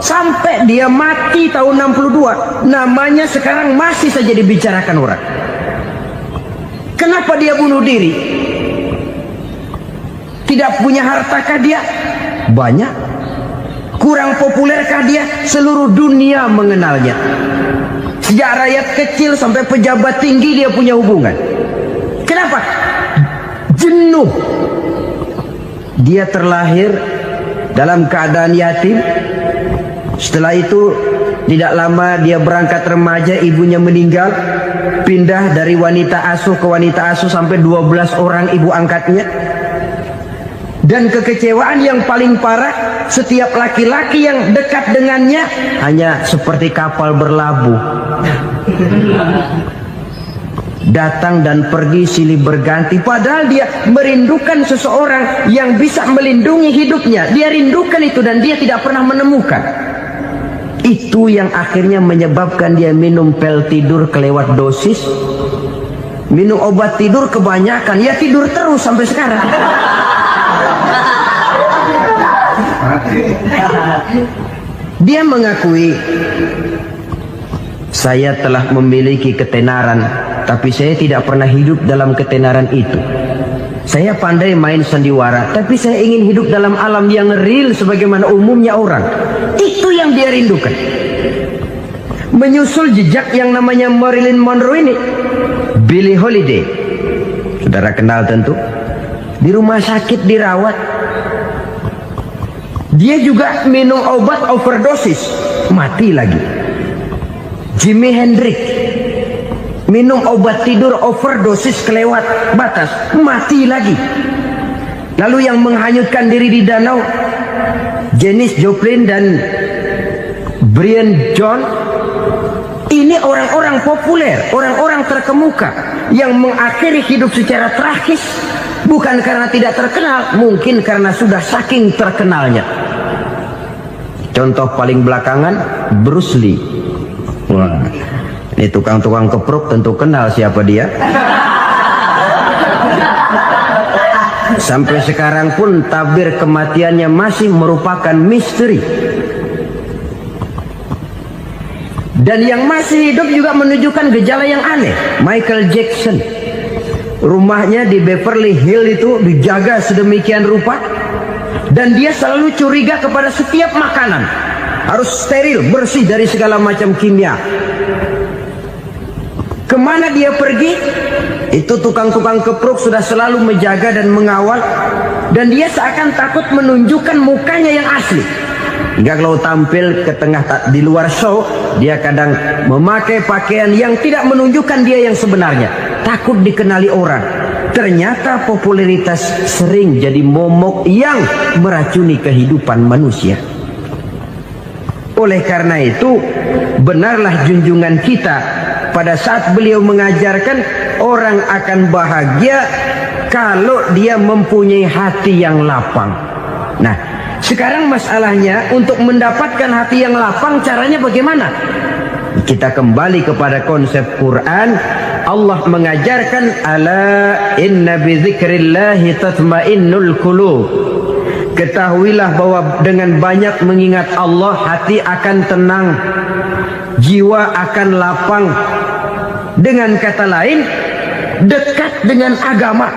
sampai dia mati tahun 62. Namanya sekarang masih saja dibicarakan orang. Kenapa dia bunuh diri? Tidak punya hartakah dia? Banyak. Kurang populerkah dia? Seluruh dunia mengenalnya. Sejak rakyat kecil sampai pejabat tinggi dia punya hubungan. Kenapa? Jenuh. Dia terlahir dalam keadaan yatim. Setelah itu tidak lama dia berangkat remaja, ibunya meninggal. Pindah dari wanita asuh ke wanita asuh sampai 12 orang ibu angkatnya. Dan kekecewaan yang paling parah, setiap laki-laki yang dekat dengannya hanya seperti kapal berlabuh. Datang dan pergi silih berganti. Padahal dia merindukan seseorang yang bisa melindungi hidupnya. Dia rindukan itu dan dia tidak pernah menemukan. Itu yang akhirnya menyebabkan dia minum pil tidur kelewat dosis. Minum obat tidur kebanyakan. Ya tidur terus sampai sekarang. Dia mengakui, saya telah memiliki ketenaran, tapi saya tidak pernah hidup dalam ketenaran itu. Saya pandai main sandiwara, tapi saya ingin hidup dalam alam yang real sebagaimana umumnya orang. Itu yang dia rindukan. Menyusul jejak yang namanya Marilyn Monroe ini, Billie Holiday, saudara kenal tentu, di rumah sakit dirawat. Dia juga minum obat overdosis, mati lagi. Jimi Hendrix minum obat tidur overdosis kelewat batas, mati lagi. Lalu yang menghanyutkan diri di danau, Janis Joplin dan Brian John. Ini orang-orang populer, orang-orang terkemuka yang mengakhiri hidup secara tragis. Bukan karena tidak terkenal, mungkin karena sudah saking terkenalnya. Contoh paling belakangan, Bruce Lee. Wah, ini tukang-tukang kepruk tentu kenal siapa dia. Sampai sekarang pun tabir kematiannya masih merupakan misteri. Dan yang masih hidup juga menunjukkan gejala yang aneh. Michael Jackson, rumahnya di Beverly Hills itu dijaga sedemikian rupa, dan dia selalu curiga kepada setiap makanan harus steril, bersih dari segala macam kimia. Kemana dia pergi, itu tukang-tukang kepruk sudah selalu menjaga dan mengawal, dan dia seakan takut menunjukkan mukanya yang asli. Hingga kalau tampil ke tengah di luar show, dia kadang memakai pakaian yang tidak menunjukkan dia yang sebenarnya, takut dikenali orang. Ternyata popularitas sering jadi momok yang meracuni kehidupan manusia. Oleh karena itu, benarlah junjungan kita pada saat beliau mengajarkan orang akan bahagia kalau dia mempunyai hati yang lapang. Nah, sekarang masalahnya untuk mendapatkan hati yang lapang, caranya bagaimana? Kita kembali kepada konsep Quran. Allah mengajarkan, ala inna bi dzikrillahi tatmainnul qulub. Ketahuilah bahwa dengan banyak mengingat Allah, hati akan tenang, jiwa akan lapang. Dengan kata lain, dekat dengan agama,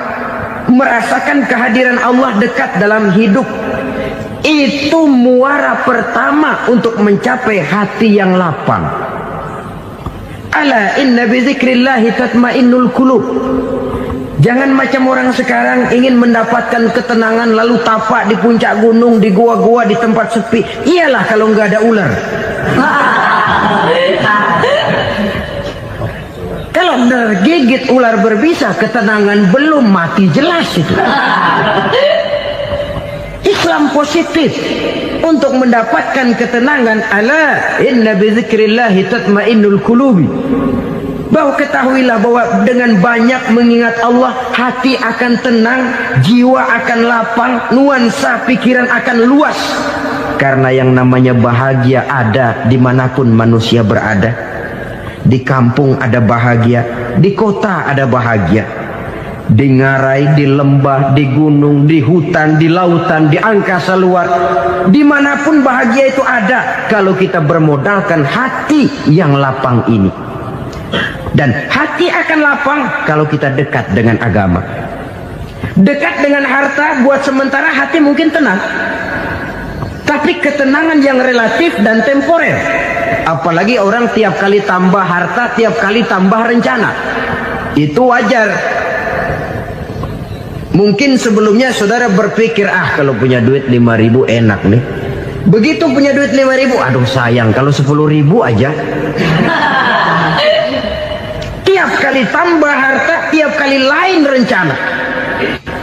merasakan kehadiran Allah dekat dalam hidup, itu muara pertama untuk mencapai hati yang lapang. Ala inna bi dzikrillahi tatmainnul qulub. Jangan macam orang sekarang ingin mendapatkan ketenangan lalu tapak di puncak gunung, di gua-gua, di tempat sepi. Iyalah kalau nggak ada ular. Kalau gigit ular berbisa, ketenangan belum, mati jelas itu. Islam positif untuk mendapatkan ketenangan. Ala inna bi dzikrillahi tatmainnul qulubi. Bahwa ketahuilah bahwa dengan banyak mengingat Allah, hati akan tenang, jiwa akan lapang, nuansa pikiran akan luas. Karena yang namanya bahagia ada dimanapun manusia berada. Di kampung ada bahagia, di kota ada bahagia, di ngarai, di lembah, di gunung, di hutan, di lautan, di angkasa luar, dimanapun bahagia itu ada kalau kita bermodalkan hati yang lapang ini. Dan hati akan lapang kalau kita dekat dengan agama. Dekat dengan harta buat sementara hati mungkin tenang, tapi ketenangan yang relatif dan temporer. Apalagi orang tiap kali tambah harta, tiap kali tambah rencana. Itu wajar. Mungkin sebelumnya saudara berpikir, kalau punya duit 5.000 enak nih. Begitu punya duit 5.000, aduh sayang kalau 10.000 aja. Tiap kali tambah harta, tiap kali lain rencana.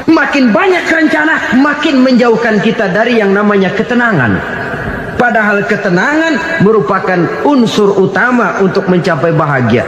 Makin banyak rencana, makin menjauhkan kita dari yang namanya ketenangan. Padahal ketenangan merupakan unsur utama untuk mencapai bahagia.